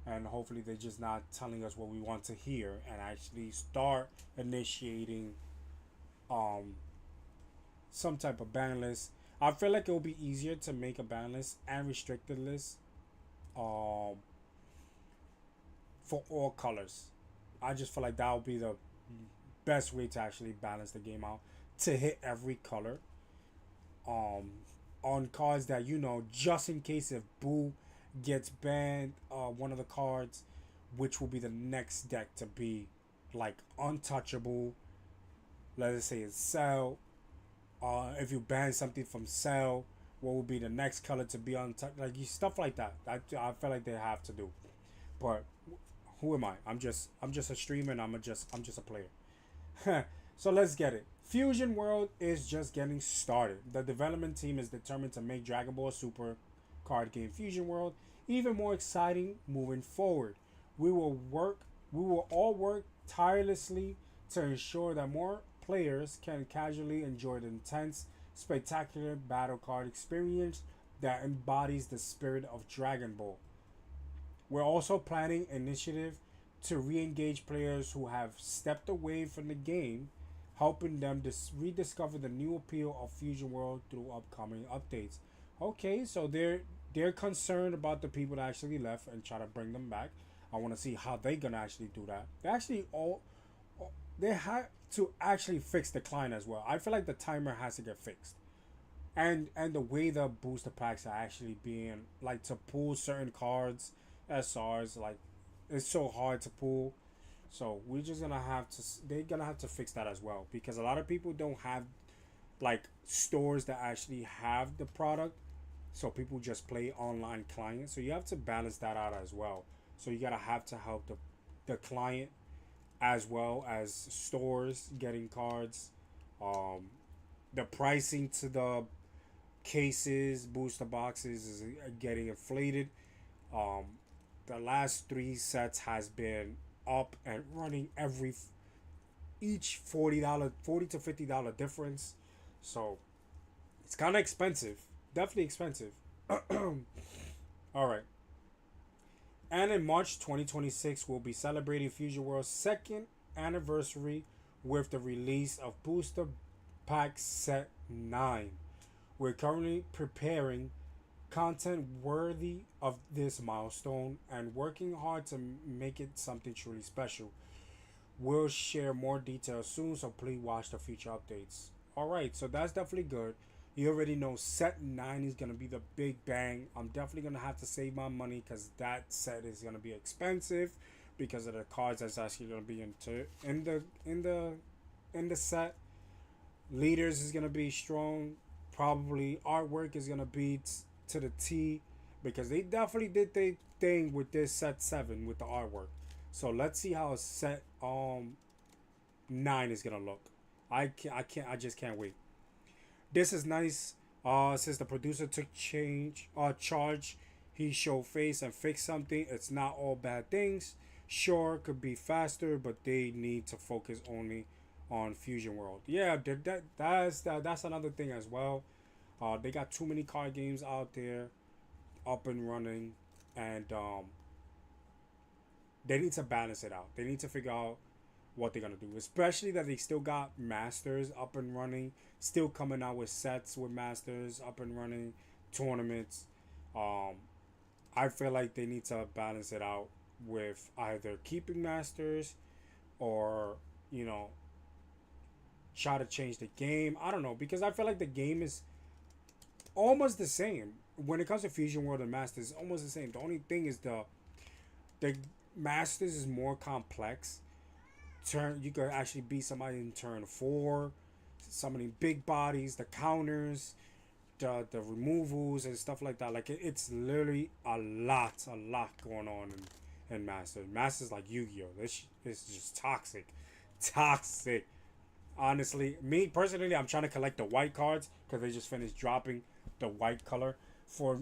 and hopefully they're just not telling us what we want to hear and actually start initiating some type of ban list. I feel like it will be easier to make a ban list and restricted list for all colors. I just feel like that would be the best way to actually balance the game out, to hit every color on cards that, you know, just in case if Boo gets banned, one of the cards, which will be the next deck to be like untouchable. Let's say it's Cell. If you ban something from Cell, what will be the next color to be untouched? Like stuff like that. I feel like they have to do. But who am I? I'm just a streamer and I'm just a player. So let's get it. Fusion World is just getting started. The development team is determined to make Dragon Ball Super card game Fusion World even more exciting moving forward. We will all work tirelessly to ensure that more players can casually enjoy the intense, spectacular battle card experience that embodies the spirit of Dragon Ball. We're also planning initiative to re-engage players who have stepped away from the game, helping them rediscover the new appeal of Fusion World through upcoming updates. Okay, so they're concerned about the people that actually left and try to bring them back. I want to see how they're gonna actually do that. They have to actually fix the client as well. I feel like the timer has to get fixed, and the way the booster packs are actually being like to pull certain cards, SRs, like it's so hard to pull. So we're just gonna have to. They're gonna have to fix that as well, because a lot of people don't have like stores that actually have the product. So people just play online clients. So you have to balance that out as well. So you gotta have to help the client as well as stores getting cards. The pricing to the cases, booster boxes is getting inflated. The last 3 sets has been up and running each $40 to $50 difference. So it's kind of expensive, definitely expensive. All right. And in March 2026, we'll be celebrating Fusion World's 2nd anniversary with the release of Booster Pack Set 9. We're currently preparing content worthy of this milestone and working hard to make it something truly special. We'll share more details soon, so please watch the future updates. Alright, so that's definitely good. You already know set 9 is going to be the big bang. I'm definitely going to have to save my money because that set is going to be expensive because of the cards that's actually going to be in the set. Leaders is going to be strong. Probably artwork is going to be to the T, because they definitely did their thing with this set 7 with the artwork. So let's see how set 9 is gonna look. I just can't wait. This is nice. Since the producer took charge, he showed face and fixed something. It's not all bad things. Sure, could be faster, but they need to focus only on Fusion World. Yeah, that's another thing as well. They got too many card games out there, up and running, and they need to balance it out. They need to figure out what they're gonna do. Especially that they still got Masters up and running, still coming out with sets with Masters up and running, tournaments. Um, I feel like they need to balance it out with either keeping Masters or you know try to change the game. I don't know because I feel like the game is almost the same when it comes to Fusion World and Masters. It's almost the same. The only thing is the Masters is more complex. Turn you could actually beat somebody in turn 4, summoning big bodies, the counters, the removals and stuff like that. Like it's literally a lot going on in Masters. Masters like Yu-Gi-Oh. This is just toxic. Honestly, me personally, I'm trying to collect the white cards because they just finished dropping the white color for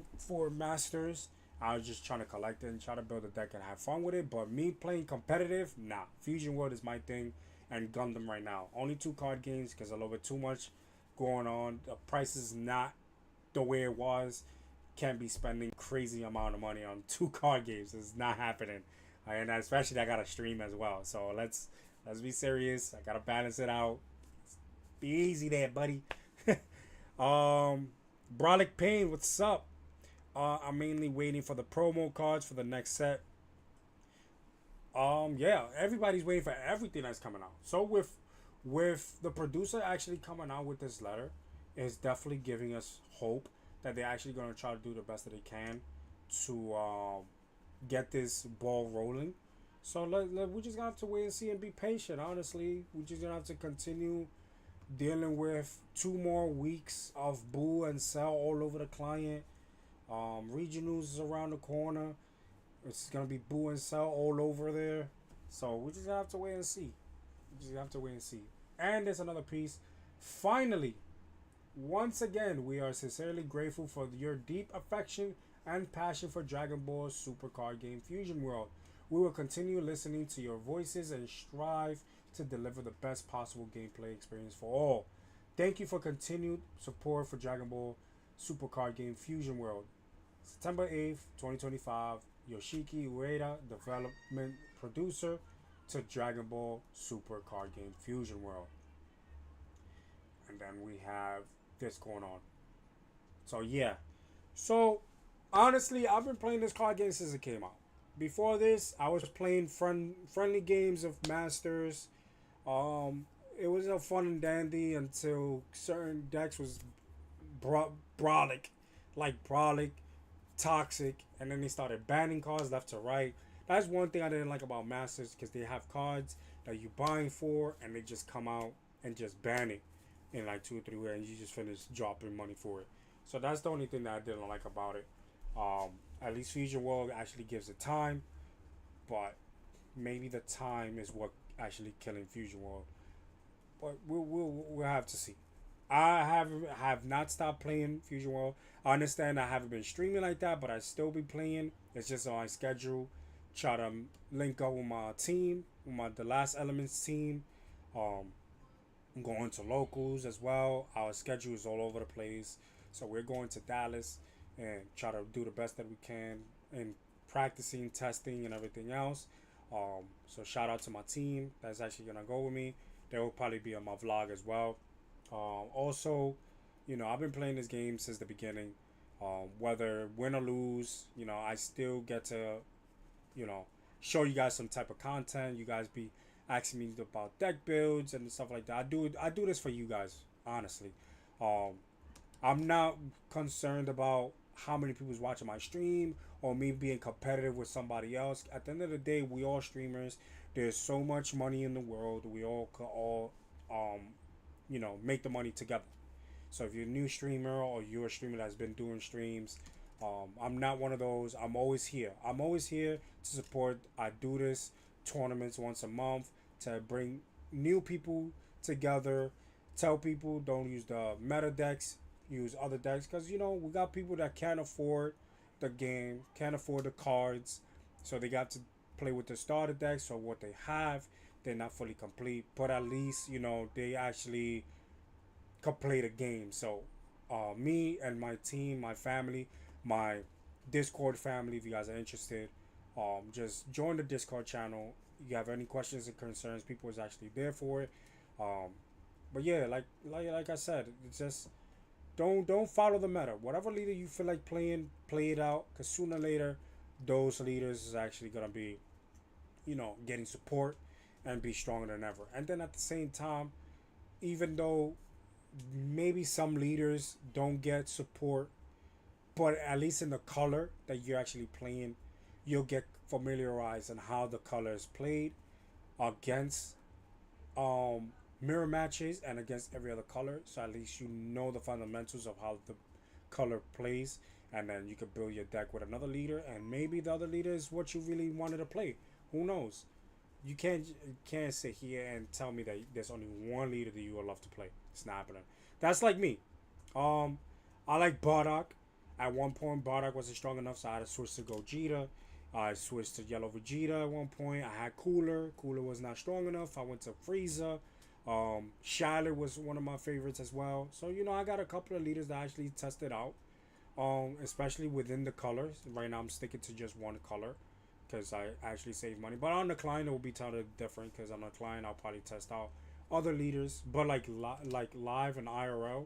Masters. I was just trying to collect it and try to build a deck and have fun with it. But me playing competitive, nah. Fusion World is my thing, and Gundam right now. Only 2 card games because a little bit too much going on. The price is not the way it was. Can't be spending crazy amount of money on 2 card games. It's not happening, and especially I got to stream as well. So let's be serious. I gotta balance it out. Be easy there, buddy. Brolic Payne, what's up? I'm mainly waiting for the promo cards for the next set. Yeah, everybody's waiting for everything that's coming out. So with the producer actually coming out with this letter, it's definitely giving us hope that they're actually gonna try to do the best that they can to get this ball rolling. So we just gonna have to wait and see and be patient. Honestly, we just gonna have to continue dealing with 2 more weeks of boo and sell all over the client. Regionals is around the corner. It's gonna be boo and sell all over there. So we just have to wait and see. And there's another piece. Finally, once again, we are sincerely grateful for your deep affection and passion for Dragon Ball Super Card Game Fusion World. We will continue listening to your voices and strive to deliver the best possible gameplay experience for all. Thank you for continued support for Dragon Ball Super Card Game Fusion World. September 8th, 2025, Yoshiki Ueda, development producer to Dragon Ball Super Card Game Fusion World. And then we have this going on. So yeah. So honestly, I've been playing this card game since it came out. Before this, I was playing friendly games of Masters. It was a fun and dandy until certain decks was brolic, toxic, and then they started banning cards left to right. That's one thing I didn't like about Masters because they have cards that you're buying for and they just come out and just ban it in like 2 or 3 ways and you just finish dropping money for it. So that's the only thing that I didn't like about it. At least Fusion World actually gives it time, but maybe the time is what actually killing Fusion World. But we'll have to see. I have not stopped playing Fusion World. I understand I haven't been streaming like that, but I still be playing. It's just on my schedule. Try to link up with my team, with the Last Elements team. I'm going to locals as well. Our schedule is all over the place. So we're going to Dallas and try to do the best that we can in practicing, testing, and everything else. So shout out to my team that's actually gonna go with me. They will probably be on my vlog as well. Also, I've been playing this game since the beginning. Whether win or lose, I still get to, show you guys some type of content. You guys be asking me about deck builds and stuff like that. I do this for you guys, honestly. I'm not concerned about how many people's watching my stream or me being competitive with somebody else. At the end of the day, we all streamers. There's so much money in the world. We all could make the money together. So if you're a new streamer or you're a streamer that's been doing streams, I'm not one of those. I'm always here. I'm always here to support. I do this tournaments once a month to bring new people together, tell people don't use the meta decks, use other decks, because you know we got people that can't afford the game, can't afford the cards, so they got to play with the starter decks. So what they have, they're not fully complete, but at least you know they actually could play the game. So me and my team, my family, my Discord family, if you guys are interested, just join the Discord channel. You have any questions and concerns, people is actually there for it. um, but yeah, like I said, it's just don't follow the meta. Whatever leader you feel like playing, play it out, because sooner or later those leaders is actually gonna be, you know, getting support and be stronger than ever. And then at the same time, even though maybe some leaders don't get support, but at least in the color that you're actually playing, you'll get familiarized on how the color is played against um mirror matches and against every other color. So at least you know the fundamentals of how the color plays, and then you can build your deck with another leader, and maybe the other leader is what you really wanted to play. Who knows? You can't sit here and tell me that there's only one leader that you would love to play. It's not happening. That's like me. Um, I like Bardock. At one point, Bardock wasn't strong enough, so I had to switch to Gogeta. I switched to Yellow Vegeta at one point. I had Cooler. Cooler was not strong enough. I went to Frieza. Shiler was one of my favorites as well. So, you know, I got a couple of leaders that I actually tested out. Especially within the colors. Right now, I'm sticking to just one color because I actually save money. But on the client, it will be totally different because on the client, I'll probably test out other leaders. But like live and IRL,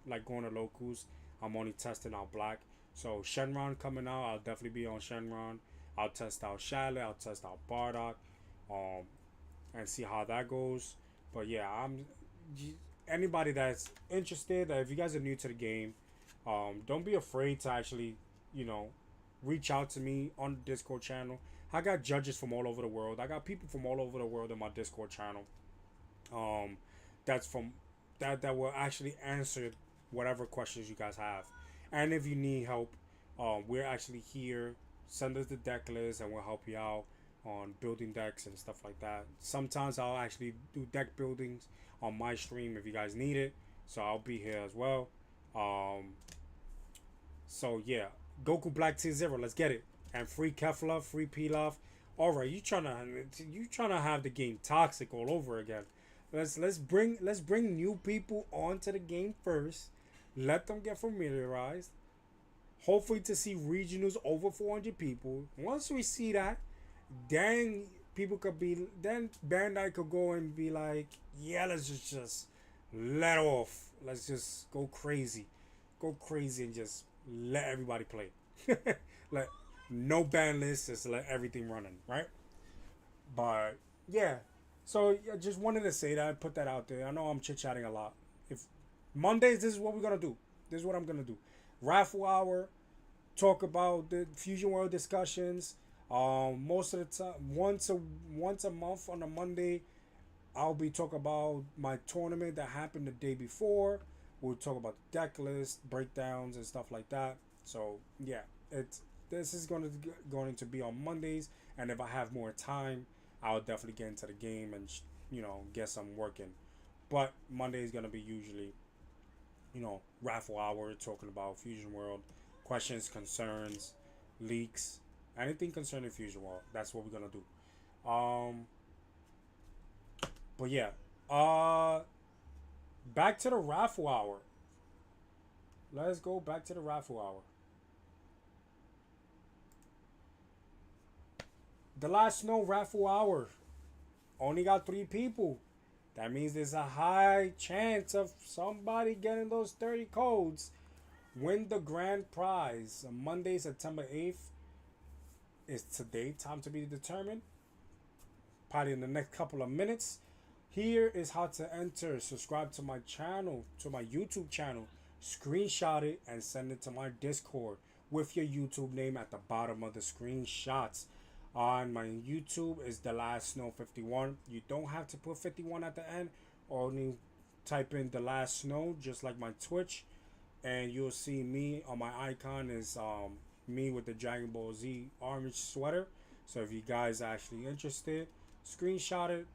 like going to locals, I'm only testing out black. So Shenron coming out, I'll definitely be on Shenron. I'll test out Shadow, I'll test out Bardock, and see how that goes. But yeah, anybody that's interested. If you guys are new to the game, don't be afraid to actually, you know, reach out to me on the Discord channel. I got judges from all over the world. I got people from all over the world in my Discord channel. Um, that's from that will actually answer whatever questions you guys have. And if you need help, we're actually here. Send us the deck list and we'll help you out on building decks and stuff like that. Sometimes I'll actually do deck buildings on my stream if you guys need it. So I'll be here as well. So yeah, Goku Black T0, let's get it. And free Kefla, free Pilaf. All right, you trying to have the game toxic all over again. Let's bring new people onto the game first. Let them get familiarized. Hopefully to see regionals over 400 people. Once we see that, then Bandai could go and be like, yeah, let's just let off. Let's just go crazy. Go crazy and just let everybody play. Let no ban list, just let everything running, right? But yeah. So I just wanted to say that, put that out there. I know I'm chit chatting a lot. If Mondays, this is what we're gonna do. This is what I'm gonna do. Raffle hour, talk about the Fusion World discussions. Most of the time, once a month on a Monday, I'll be talking about my tournament that happened the day before. We'll talk about the deck list, breakdowns, and stuff like that. So yeah, this is going to be on Mondays, and if I have more time, I'll definitely get into the game and get some working. But Monday is gonna be usually, raffle hour, talking about Fusion World, questions, concerns, leaks, anything concerning Fusion World. That's what we're gonna do. But yeah, back to the raffle hour. Let's go back to the raffle hour. The last snow raffle hour only got 3 people. That means there's a high chance of somebody getting those 30 codes. Win the grand prize. Monday, September 8th is today. Time to be determined. Probably in the next couple of minutes. Here is how to enter. Subscribe to my channel, to my YouTube channel. Screenshot it and send it to my Discord with your YouTube name at the bottom of the screenshots. On my YouTube is The Last Snow 51. You don't have to put 51 at the end. Only type in The Last Snow, just like my Twitch, and you'll see me on my icon is me with the Dragon Ball Z orange sweater. So if you guys are actually interested, screenshot it,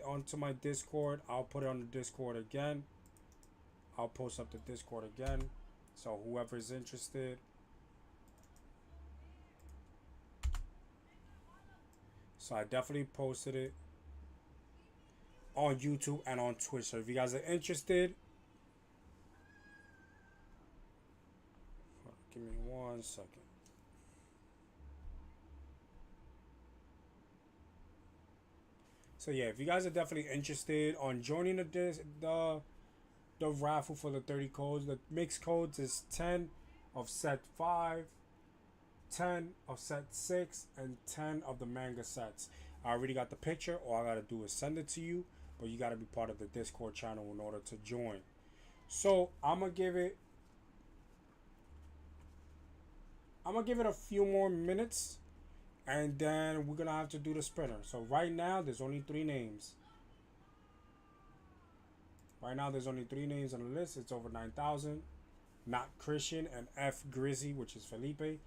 onto my Discord. I'll put it on the Discord again. I'll post up the Discord again. So whoever is interested. So I definitely posted it on YouTube and on Twitch. So if you guys are interested, give me 1 second. So yeah, if you guys are definitely interested on joining the raffle for the 30 codes, the mixed codes is 10 of set 5, 10 of set 6, and 10 of the manga sets. I already got the picture. All I gotta do is send it to you, but you gotta be part of the Discord channel in order to join. So I'm gonna give it a few more minutes, and then we're gonna have to do the sprinter. So right now there's only 3 names. Right now there's only 3 names on the list. It's over 9,000. Not Christian and F Grizzy, which is Felipe.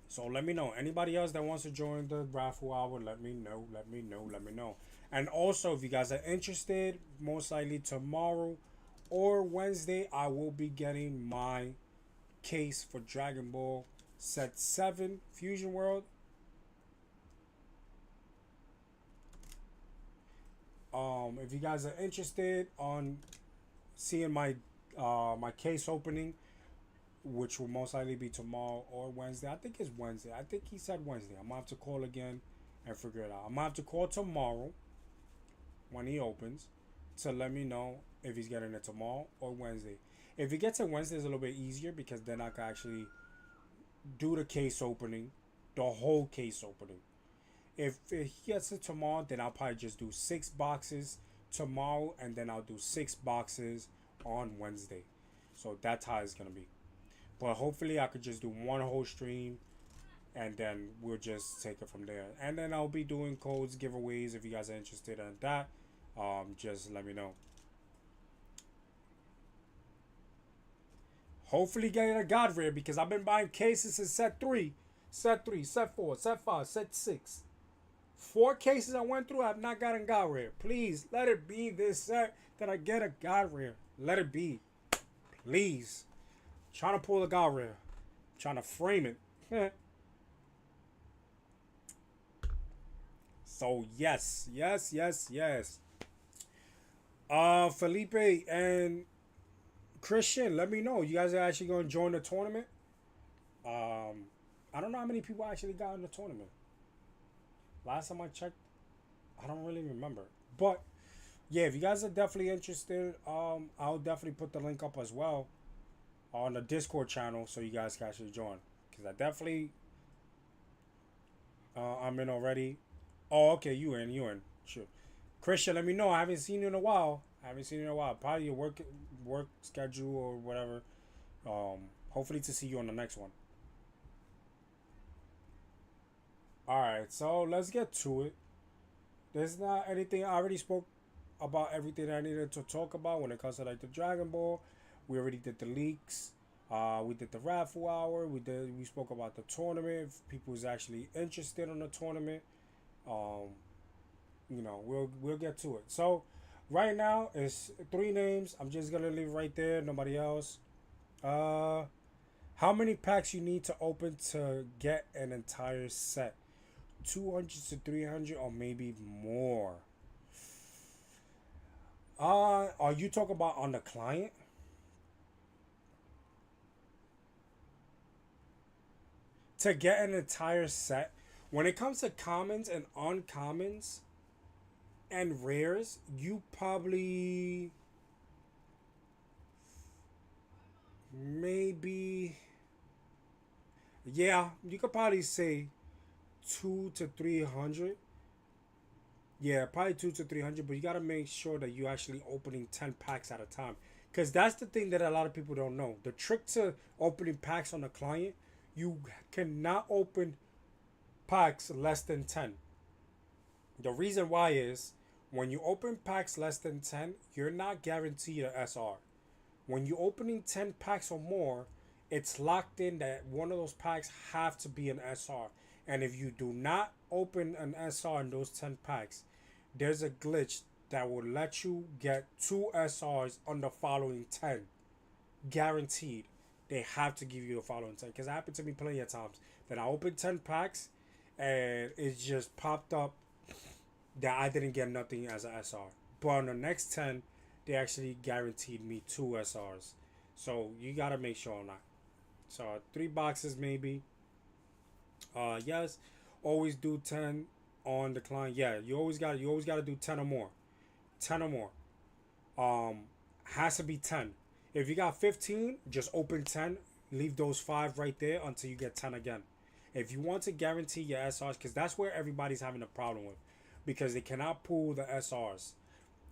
So let me know. Anybody else that wants to join the raffle hour, let me know. Let me know. Let me know. And also, if you guys are interested, most likely tomorrow or Wednesday, I will be getting my case for Dragon Ball Set 7 Fusion World. If you guys are interested on seeing my my case opening, which will most likely be tomorrow or Wednesday. I think it's Wednesday. I think he said Wednesday. I'm gonna have to call again and figure it out. I'm gonna have to call tomorrow when he opens to let me know if he's getting it tomorrow or Wednesday. If he gets it Wednesday, it's a little bit easier because then I can actually do the case opening, the whole case opening. If he gets it tomorrow, then I'll probably just do 6 boxes tomorrow, and then I'll do 6 boxes on Wednesday. So that's how it's gonna be. But hopefully I could just do one whole stream, and then we'll just take it from there. And then I'll be doing codes, giveaways. If you guys are interested in that, just let me know. Hopefully getting a God Rare, because I've been buying cases in set 3, set 4, set 5, set 6. 4 cases I went through, I have not gotten God Rare. Please, let it be this set that I get a God Rare. Let it be. Please. I'm trying to pull a God Rare. I'm trying to frame it. So, yes. Felipe and Christian, let me know. You guys are actually going to join the tournament? I don't know how many people actually got in the tournament. Last time I checked, I don't really remember. But yeah, if you guys are definitely interested, I'll definitely put the link up as well on the Discord channel so you guys can actually join. Because I definitely, I'm in already. Oh, okay, you in. Sure. Christian, let me know. I haven't seen you in a while. Probably your work schedule or whatever. Hopefully to see you on the next one. Alright, so let's get to it. There's not anything. I already spoke about everything I needed to talk about when it comes to like the Dragon Ball. We already did the leaks. We did the raffle hour. We spoke about the tournament. If people is actually interested in the tournament, we'll get to it. So right now it's 3 names. I'm just gonna leave right there. Nobody else. How many packs you need to open to get an entire set? 200 to 300 or maybe more. Are you talking about on the client? To get an entire set, when it comes to commons and uncommons and rares, you probably maybe, yeah, you could probably say 2 to 300. Yeah, probably 2 to 300, but you gotta make sure that you're actually opening 10 packs at a time, because that's the thing that a lot of people don't know. The trick to opening packs on the client, you cannot open packs less than 10. The reason why is when you open packs less than 10, you're not guaranteed a SR. When you're opening 10 packs or more, it's locked in that one of those packs have to be an SR. And if you do not open an SR in those 10 packs, there's a glitch that will let you get 2 SRs on the following 10. Guaranteed. They have to give you the following 10. Because it happened to me plenty of times. Then I opened 10 packs and it just popped up that I didn't get nothing as a SR. But on the next 10, they actually guaranteed me 2 SRs. So you gotta make sure on that. So 3 boxes maybe. Yes. Always do 10 on the client. Yeah, you always gotta do 10 or more. 10 or more. Has to be 10. If you got 15, just open 10. Leave those 5 right there until you get 10 again. If you want to guarantee your SRs, because that's where everybody's having a problem with, because they cannot pull the SRs.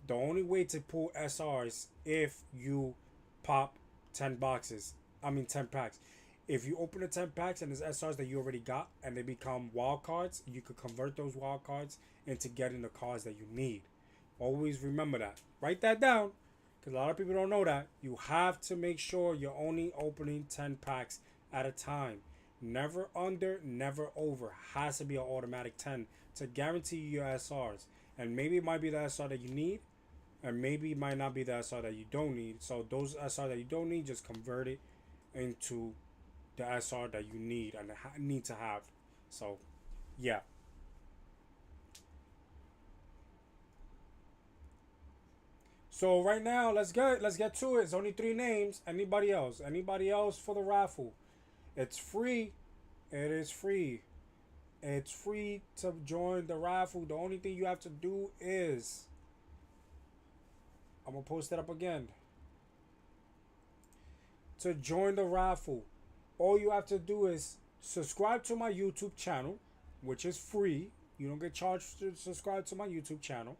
The only way to pull SRs if you pop 10 boxes. I mean 10 packs. If you open the 10 packs and there's SRs that you already got and they become wild cards, you could convert those wild cards into getting the cards that you need. Always remember that. Write that down, because a lot of people don't know that. You have to make sure you're only opening 10 packs at a time. Never under, never over. Has to be an automatic 10 to guarantee you your SRs. And maybe it might be the SR that you need, and maybe it might not be the SR that you don't need. So those SR that you don't need, just convert it into the SR that you need and need to have. So, yeah. So right now, let's get to it. It's only 3 names. Anybody else? Anybody else for the raffle? It's free. It is free. It's free to join the raffle. The only thing you have to do is, I'm gonna post it up again. To join the raffle, all you have to do is subscribe to my YouTube channel, which is free. You don't get charged to subscribe to my YouTube channel.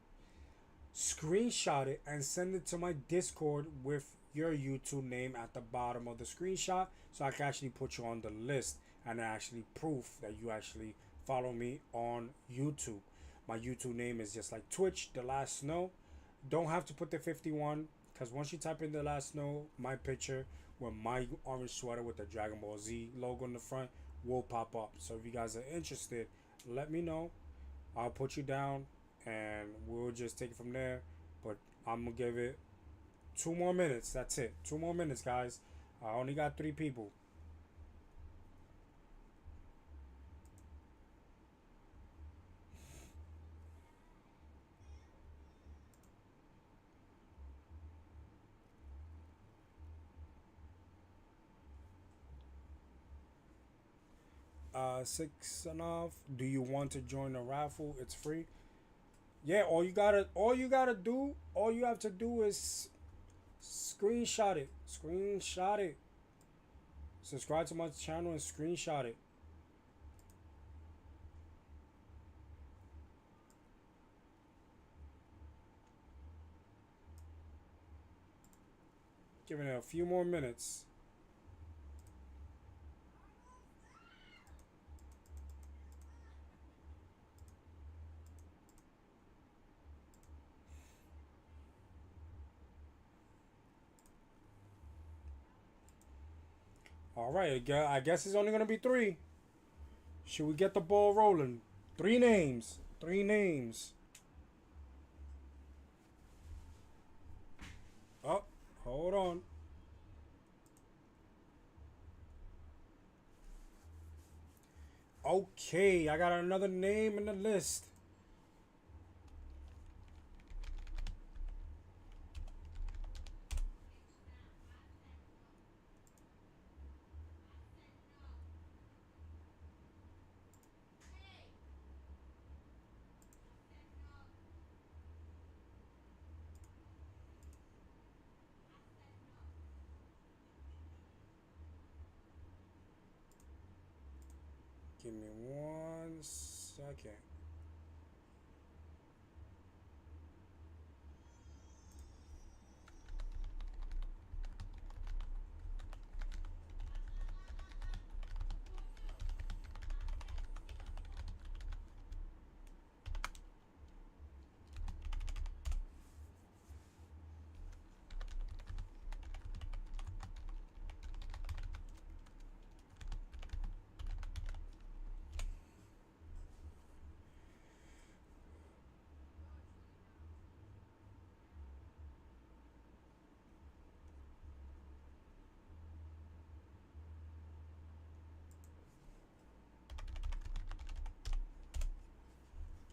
Screenshot it and send it to my Discord with your YouTube name at the bottom of the screenshot, so I can actually put you on the list and actually proof that you actually follow me on YouTube. My YouTube name is just like Twitch, The Last Snow. Don't have to put the 51, because once you type in The Last Snow, my picture with my orange sweater with the Dragon Ball Z logo in the front will pop up. So if you guys are interested, let me know. I'll put you down and we'll just take it from there. But I'm gonna give it 2 more minutes. That's it. 2 more minutes, guys. I only got 3 people. Six enough. Do you want to join the raffle? It's free. Yeah, all you have to do is screenshot it. Screenshot it. Subscribe to my channel and screenshot it. Giving it a few more minutes. All right, I guess it's only going to be 3. Should we get the ball rolling? 3 names. 3 names. Oh, hold on. Okay, I got another name in the list. Give me 1 second.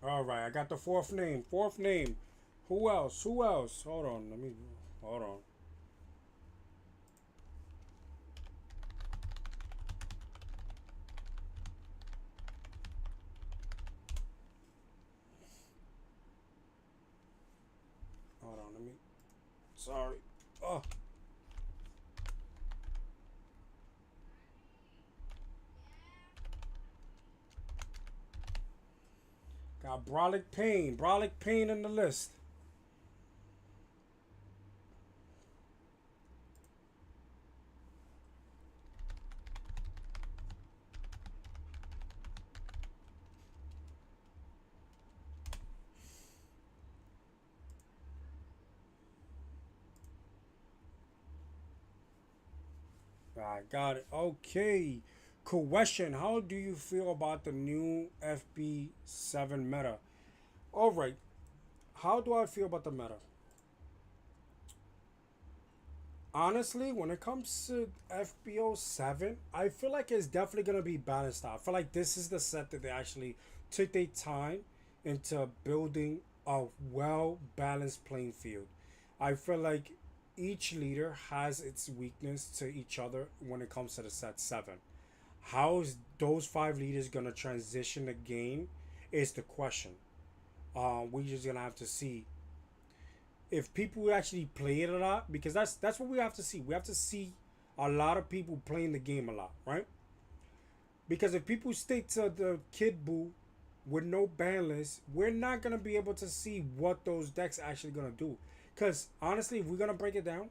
All right, I got the fourth name. Fourth name. Who else? Who else? Hold on. Let me. Hold on. Hold on. Let me. Sorry. Oh. Got Brolic Payne. Brolic Payne in the list. I got it. Okay. Question: how do you feel about the new FB7 meta? All right. How do I feel about the meta? Honestly, when it comes to FBO7, I feel like it's definitely gonna be balanced out. I feel like this is the set that they actually took their time into building a well balanced playing field. I feel like each leader has its weakness to each other when it comes to the set 7. How is those 5 leaders gonna transition the game is the question. We're just gonna have to see if people actually play it a lot, because that's what we have to see. We have to see a lot of people playing the game a lot, right? Because if people stick to the Kid Buu with no ban list, we're not gonna be able to see what those decks actually gonna do. Because honestly, if we're gonna break it down,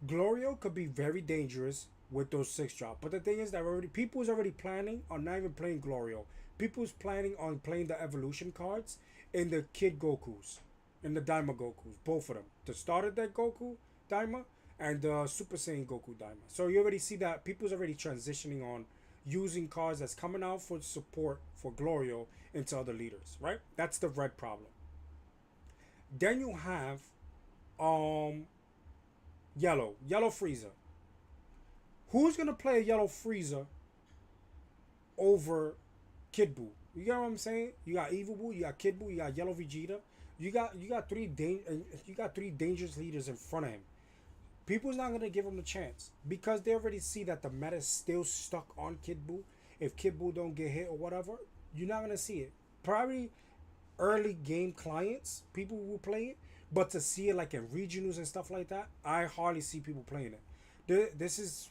Glorio could be very dangerous with those 6-drop. But the thing is that already people's already planning on not even playing Glorio. People's planning on playing the evolution cards in the Kid Gokus, in the Daima Gokus, both of them. The starter deck Goku Daima and the Super Saiyan Goku Daima. So you already see that people's already transitioning on using cards that's coming out for support for Glorio into other leaders, right? That's the red problem. Then you have yellow Frieza. Who's gonna play a yellow Frieza over Kid Buu? You get what I'm saying? You got Evil Buu, you got Kid Buu, you got Yellow Vegeta. You got three dangerous leaders in front of him. People's not gonna give him a chance because they already see that the meta is still stuck on Kid Buu. If Kid Buu don't get hit or whatever, you're not gonna see it. Probably early game clients, people will play it, but to see it like in regionals and stuff like that, I hardly see people playing it. This is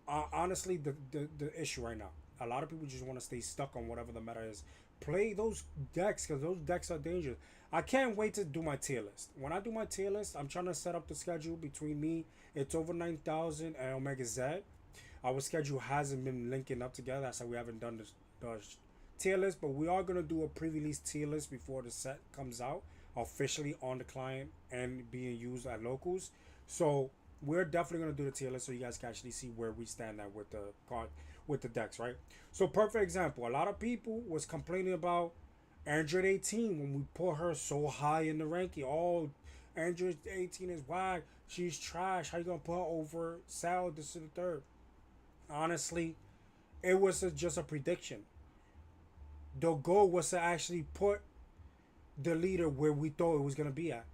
honestly the issue right now. A lot of people just want to stay stuck on whatever the meta is. Play those decks because those decks are dangerous. I can't wait to do my tier list. When I do my tier list, I'm trying to set up the schedule between me. It's over 9,000 and Omega Z. Our schedule hasn't been linking up together. That's why we haven't done the tier list. But we are gonna do a pre-release tier list before the set comes out officially on the client and being used at locals. So we're definitely gonna do the tier list so you guys can actually see where we stand at with the card with the decks, right? So perfect example. A lot of people was complaining about Android 18 when we put her so high in the ranking. Oh, Android 18 is whack. She's trash. How you gonna put her over Sal? This is the third. Honestly, it was just a prediction. The goal was to actually put the leader where we thought it was gonna be at.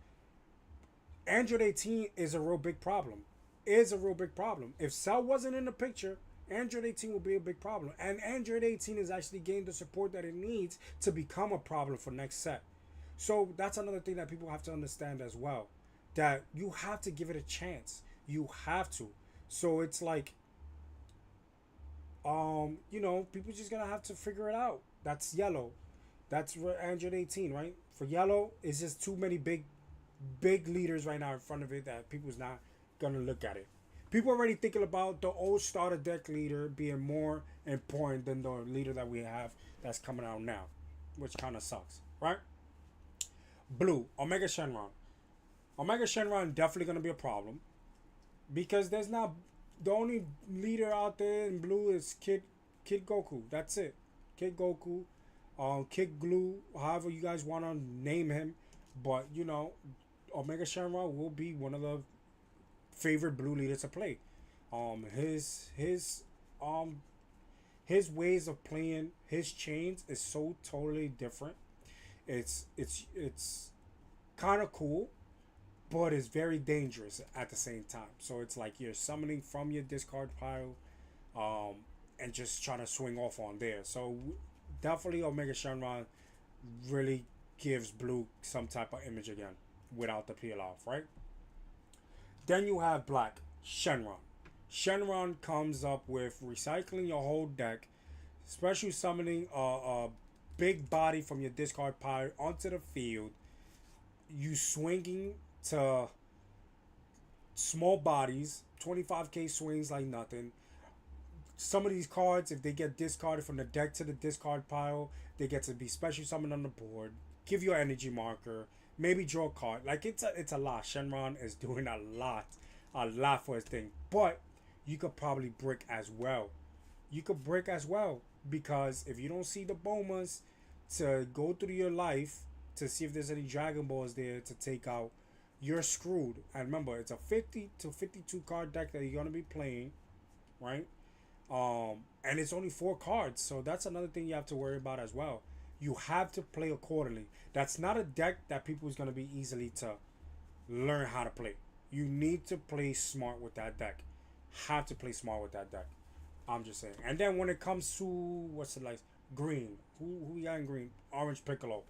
Android 18 is a real big problem. Is a real big problem. If Cell wasn't in the picture, Android 18 will be a big problem. And Android 18 is actually getting the support that it needs to become a problem for next set. So that's another thing that people have to understand as well. That you have to give it a chance. You have to. So it's like, people just gonna have to figure it out. That's yellow. That's Android 18, right? For yellow, it's just too many big leaders right now in front of it that people's not gonna look at it. People are already thinking about the old starter deck leader being more important than the leader that we have that's coming out now, which kind of sucks, right? Blue, Omega Shenron. Omega Shenron definitely gonna be a problem because there's not the only leader out there in blue is Kid Goku. That's it, Kid Goku, Kid Glue, however you guys want to name him, but Omega Shenron will be one of the favorite blue leaders to play. His his ways of playing his chains is so totally different. It's kind of cool, but it's very dangerous at the same time. So it's like you're summoning from your discard pile, and just trying to swing off on there. So definitely Omega Shenron really gives blue some type of image again without the peel off, right? Then you have black Shenron. Shenron comes up with recycling your whole deck, special summoning a big body from your discard pile onto the field. You swinging to small bodies, 25k swings like nothing. Some of these cards, if they get discarded from the deck to the discard pile, they get to be special summoned on the board. Give you an energy marker. Maybe draw a card. Like it's a lot. Shenron is doing a lot for his thing. But you could probably brick as well. You could brick as well because if you don't see the bomas to go through your life to see if there's any Dragon Balls there to take out, you're screwed. And remember, it's a 50 to 52 card deck that you're gonna be playing, right? And it's only 4 cards, so that's another thing you have to worry about as well. You have to play accordingly. That's not a deck that people is gonna be easily to learn how to play. You need to play smart with that deck. Have to play smart with that deck. I'm just saying. And then when it comes to what's it like, green, who we got in green? Orange Piccolo.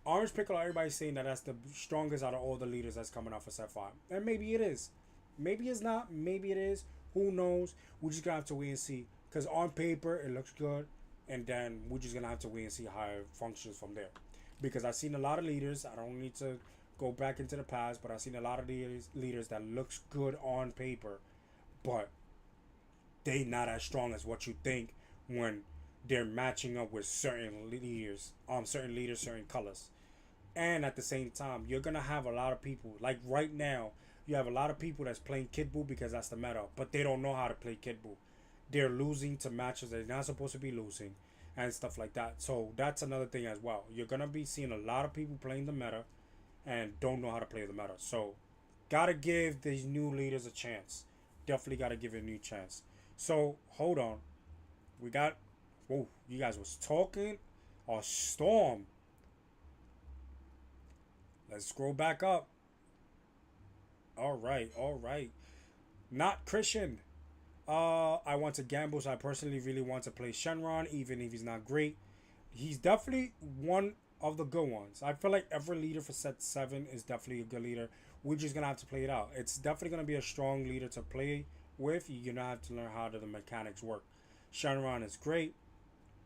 Orange Piccolo. Everybody's saying that that's the strongest out of all the leaders that's coming off of Set 5, and maybe it is. Maybe it's not. Maybe it is. Who knows? We're just gonna have to wait and see. Because on paper it looks good, and then we're just gonna have to wait and see how it functions from there. Because I've seen a lot of leaders. I don't need to go back into the past, but I've seen a lot of leaders that looks good on paper, but they not as strong as what you think when they're matching up with certain leaders, certain colors. And at the same time, you're gonna have a lot of people like right now. You have a lot of people that's playing Kid Buu because that's the meta, but they don't know how to play Kid Buu. They're losing to matches they're not supposed to be losing, and stuff like that. So that's another thing as well. You're gonna be seeing a lot of people playing the meta and don't know how to play the meta. So gotta give these new leaders a chance. Definitely gotta give it a new chance. So hold on, we got. Whoa, you guys was talking a storm. Let's scroll back up. All right. Not Christian. I want to gamble, so I personally really want to play Shenron, even if he's not great. He's definitely one of the good ones. I feel like every leader for Set 7 is definitely a good leader. We're just gonna have to play it out. It's definitely gonna be a strong leader to play with. You're gonna have to learn how the mechanics work. Shenron is great.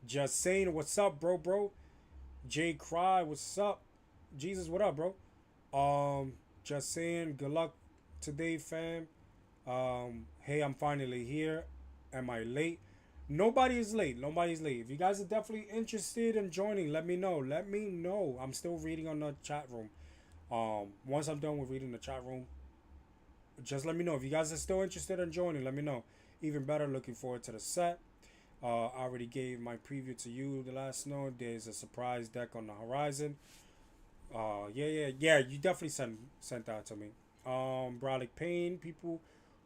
Just saying, what's up, bro? Jay Cry, what's up? Jesus, what up, bro? Just saying, good luck today, fam. Hey, I'm finally here. Am I late? Nobody is late. If you guys are definitely interested in joining, let me know. I'm still reading on the chat room. Once I'm done with reading the chat room, just let me know. If you guys are still interested in joining, let me know. Even better, looking forward to the set. I already gave my preview to you the last snow. There's a surprise deck on the horizon. Yeah. You definitely sent that to me. Brolic Pain, people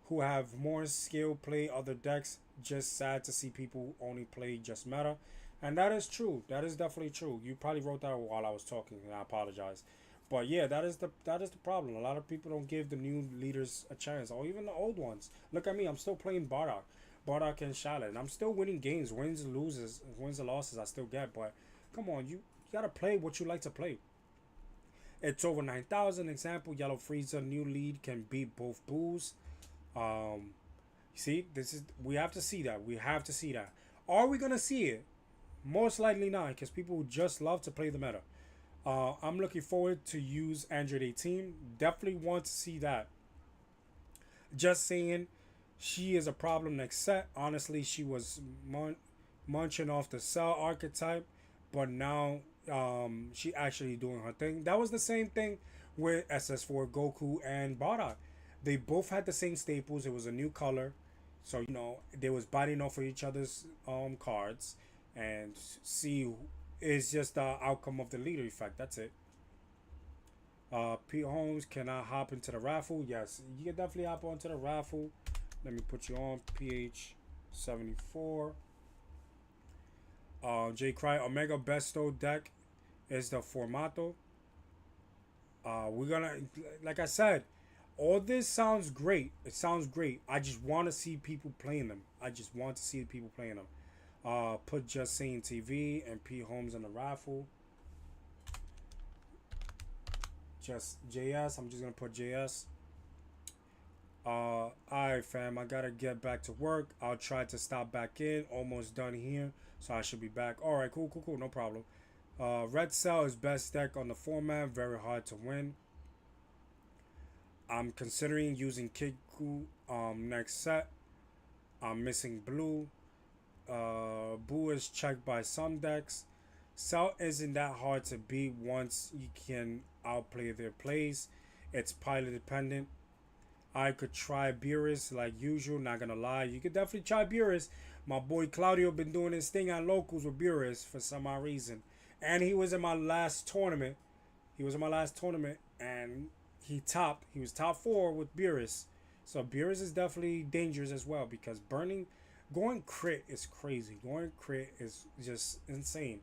who have more skill play other decks. Just sad to see people only play just meta, and that is true. That is definitely true. You probably wrote that while I was talking, and I apologize. But yeah, that is the problem. A lot of people don't give the new leaders a chance, or even the old ones. Look at me, I'm still playing Bardock and Charlotte, and I'm still winning games. Wins and losses I still get. But come on, you gotta play what you like to play. It's over 9,000. Example, Yellow Frieza new lead can beat both Boos. See, we have to see that. Are we gonna see it? Most likely not, because people would just love to play the meta. I'm looking forward to use Android 18. Definitely want to see that. Just saying, she is a problem next set. Honestly, she was munching off the Cell archetype, but now she actually doing her thing. That was the same thing with SS4, Goku, and Bardock. They both had the same staples. It was a new color, so they was biting off of each other's cards, and see, it's just the outcome of the leader effect. That's it. Pete Holmes, can I hop into the raffle? Yes, you can definitely hop onto the raffle. Let me put you on PH74. J Cry Omega Besto deck is the Formato. We're gonna, like I said, all this sounds great. It sounds great. I just want to see people playing them. I just want to see people playing them. Put Just Saying TV and P Holmes in the raffle. Just JS. I'm just gonna put JS. Alright, fam. I gotta get back to work. I'll try to stop back in. Almost done here, so I should be back. Alright, cool. No problem. Red Cell is best deck on the format. Very hard to win. I'm considering using Kiku next set. I'm missing blue. Boo is checked by some decks. Cell isn't that hard to beat once you can outplay their plays. It's pilot dependent. I could try Beerus like usual, not gonna lie. You could definitely try Beerus. My boy Claudio been doing his thing at locals with Beerus for some odd reason. And he was in my last tournament. And he was top 4 with Beerus. So Beerus is definitely dangerous as well because going crit is crazy. Going crit is just insane.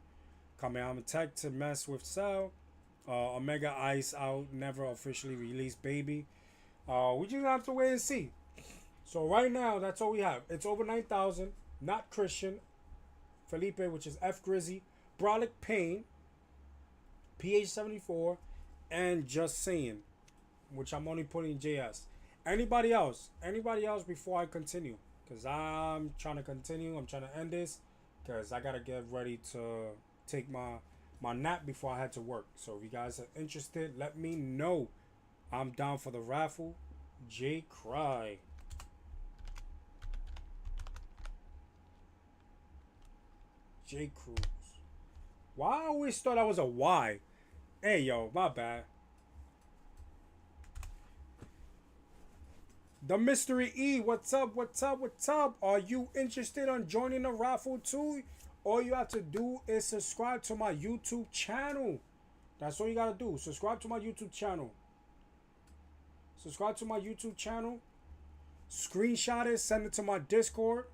Kamehameha Tech to mess with Cell. Omega Ice out, never officially released, baby. We just have to wait and see. So right now, that's all we have. It's over 9,000. Not Christian. Felipe, which is F Grizzy. Brolic Payne. PH74. And Just Saying, which I'm only putting JS. Anybody else? Anybody else before I continue? Because I'm trying to continue. I'm trying to end this. Because I got to get ready to take my nap before I head to work. So if you guys are interested, let me know. I'm down for the raffle. J Cry. J Cruz. Why I always thought I was a Y? Hey yo, my bad. The Mystery E, what's up? Are you interested on joining the raffle too? All you have to do is subscribe to my YouTube channel. That's all you gotta do. Subscribe to my YouTube channel. Screenshot it, send it to my Discord,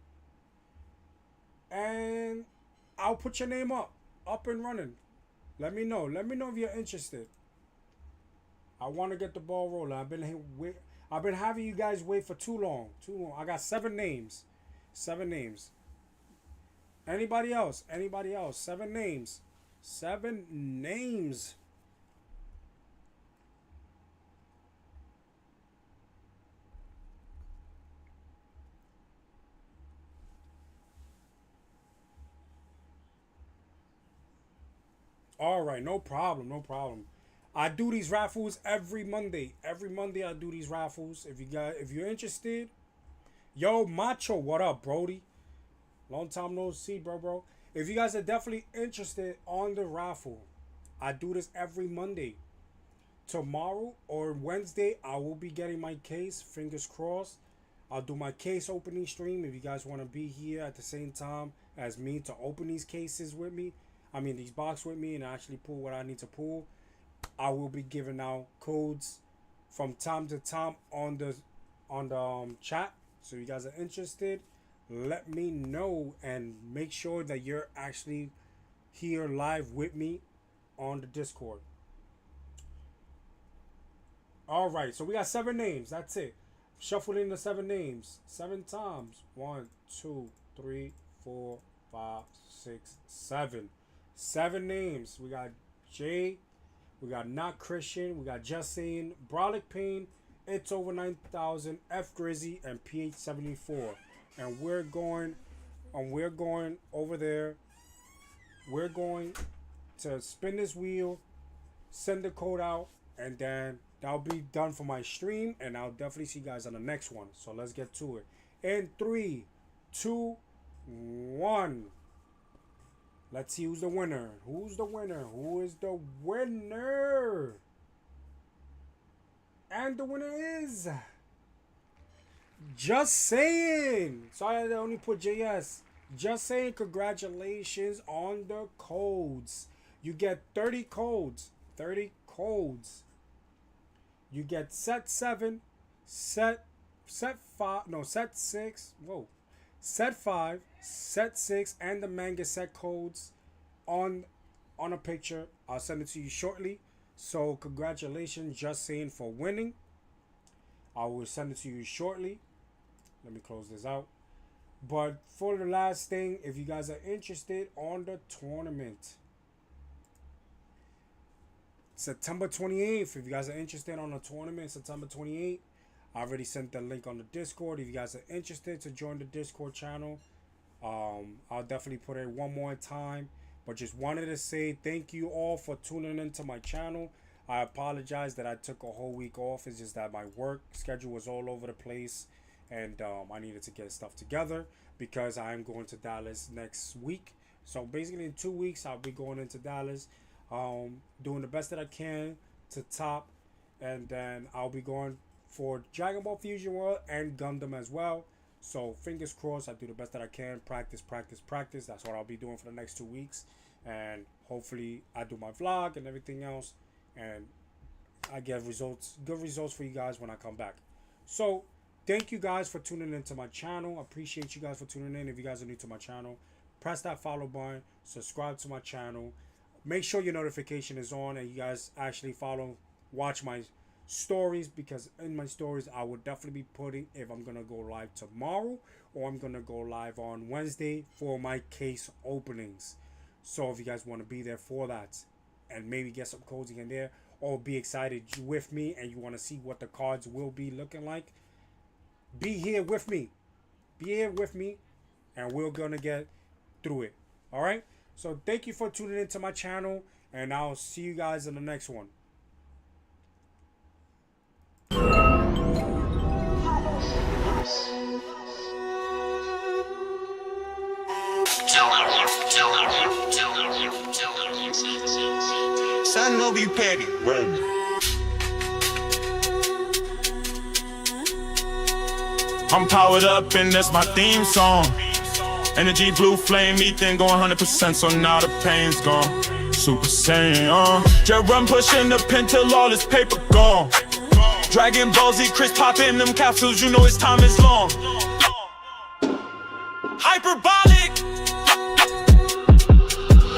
and I'll put your name up and running. Let me know if you're interested. I want to get the ball rolling. I've been having you guys wait for too long. I got 7 names. Anybody else? 7 names. All right, no problem. I do these raffles every Monday. Every Monday I do these raffles. If you're interested, yo Macho, what up, Brody? Long time no see, bro. If you guys are definitely interested on the raffle, I do this every Monday. Tomorrow or Wednesday, I will be getting my case. Fingers crossed. I'll do my case opening stream. If you guys want to be here at the same time as me to open these cases with me, these box with me, and actually pull what I need to pull, I will be giving out codes from time to time on the chat. So if you guys are interested, let me know and make sure that you're actually here live with me on the Discord. All right, so we got 7 names. That's it. Shuffling the 7 names 7 times. 1, 2, 3, 4, 5, 6, 7. 7 names. We got Jay. We got Not Christian. We got Just Saying, Brolic Payne, It's Over 9,000, F Grizzy, and PH74. And we're going over there. We're going to spin this wheel, send the code out, and then that'll be done for my stream. And I'll definitely see you guys on the next one. So let's get to it. In 3, 2, 1. Let's see who's the winner. Who is the winner? And the winner is Just Saying. Sorry I only put JS. Just Saying, congratulations on the codes. You get 30 codes. You get set 7, set 5, no, set 6. Whoa. set 5, set 6, and the manga set codes on a picture. I'll send it to you shortly. So congratulations, Just Saying, for winning. I will send it to you shortly. Let me close this out. But for the last thing, if you guys are interested on the tournament, September 28th, if you guys are interested on the tournament, September 28th, I already sent the link on the Discord. If you guys are interested to join the Discord channel, I'll definitely put it one more time. But just wanted to say thank you all for tuning into my channel. I apologize that I took a whole week off. It's just that my work schedule was all over the place. And I needed to get stuff together because I am going to Dallas next week. So basically in 2 weeks, I'll be going into Dallas. Doing the best that I can to top. And then I'll be going for Dragon Ball Fusion World and Gundam as well. So fingers crossed, I do the best that I can. Practice, practice, practice. That's what I'll be doing for the next 2 weeks. And hopefully I do my vlog and everything else. And I get results, good results for you guys when I come back. So thank you guys for tuning into my channel. I appreciate you guys for tuning in. If you guys are new to my channel, press that follow button. Subscribe to my channel. Make sure your notification is on and you guys actually watch my stories, because in my stories I will definitely be putting if I'm gonna go live tomorrow or I'm gonna go live on Wednesday for my case openings. So if you guys want to be there for that and maybe get some codes in there or be excited with me and you want to see what the cards will be looking like, be here with me. Be here with me and we're gonna get through it. All right, so thank you for tuning into my channel and I'll see you guys in the next one. Son of you petty. I'm powered up and that's my theme song. Energy, blue flame, ethan going 100%, so now the pain's gone. Super Saiyan, just run pushing the pen till all this paper gone. Dragon Ball Z, Chris popping them capsules, you know his time is long. Hyperbolic.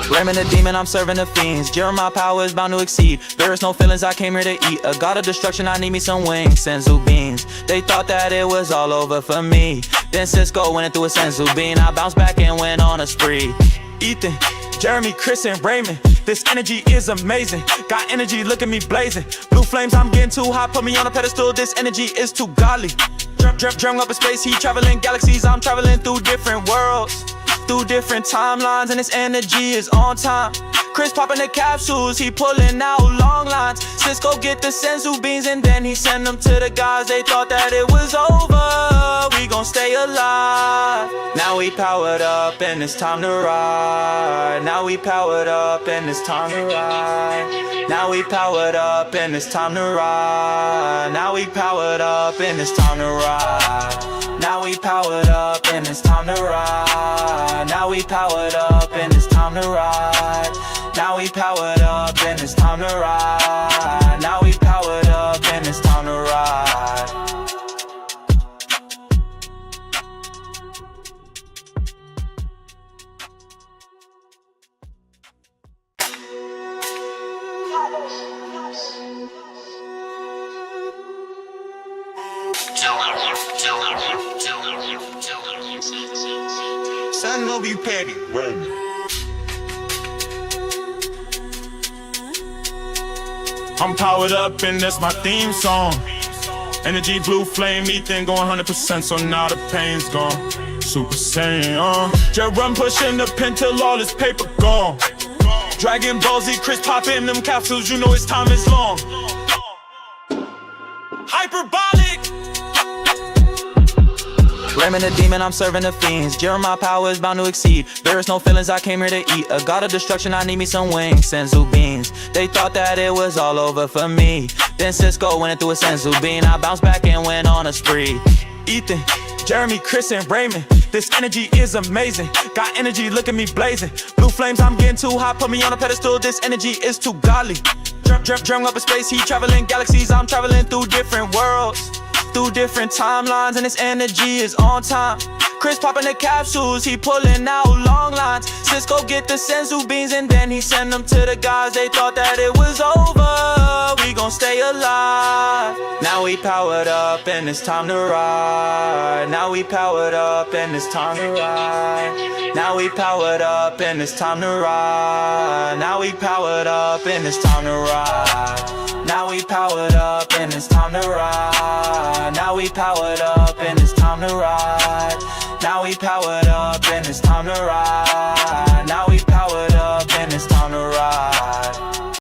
Ramming the demon, I'm serving the fiends. Jeremiah power is bound to exceed. There is no feelings, I came here to eat. A god of destruction, I need me some wings. Senzu beans, they thought that it was all over for me. Then Cisco went through a Senzu bean. I bounced back and went on a spree. Ethan, Jeremy, Chris, and Raymond, this energy is amazing. Got energy, look at me blazing. Blue flames, I'm getting too hot, put me on a pedestal. This energy is too godly. Drum up in space, he traveling galaxies. I'm traveling through different worlds, through different timelines, and this energy is on time. Chris popping the capsules, he pulling out long lines. Cisco get the senzu beans and then he send them to the guys. They thought that it was over, we gon' stay alive. Now we powered up and it's time to ride. Now we powered up and it's time to ride. Now we powered up and it's time to ride. Now we powered up and it's time to ride. Now we powered up and it's time to ride. Now we powered up and it's time to ride. Now we powered up and it's time to ride. Now we powered up and it's time to ride. Son of you petty. I'm powered up and that's my theme song. Energy, blue flame, ethan going 100%, so now the pain's gone. Super Saiyan, just run pushing the pen till all this paper gone. Dragon Ball Z, Chris popping them capsules, you know his time is long. Hyperbolic. Ramming the demon, I'm serving the fiends. Jeremiah power is bound to exceed. There is no feelings, I came here to eat. A god of destruction, I need me some wings. Senzu beans, they thought that it was all over for me. Then Cisco went through a Senzu bean. I bounced back and went on a spree. Ethan, Jeremy, Chris, and Raymond, this energy is amazing. Got energy, look at me blazing. Blue flames, I'm getting too hot, put me on a pedestal. This energy is too godly. Drum up in space, he traveling galaxies. I'm traveling through different worlds, through different timelines, and his energy is on time. Chris popping the capsules, he pulling out long lines. Cisco get the senzu beans and then he send them to the guys. They thought that it was over, we gon' stay alive. Now we powered up and it's time to ride. Now we powered up and it's time to ride. Now we powered up and it's time to ride. Now we powered up and it's time to ride. Now we powered up and it's time to ride. Now we powered up and it's time to ride. Now we powered up and it's time to ride. Now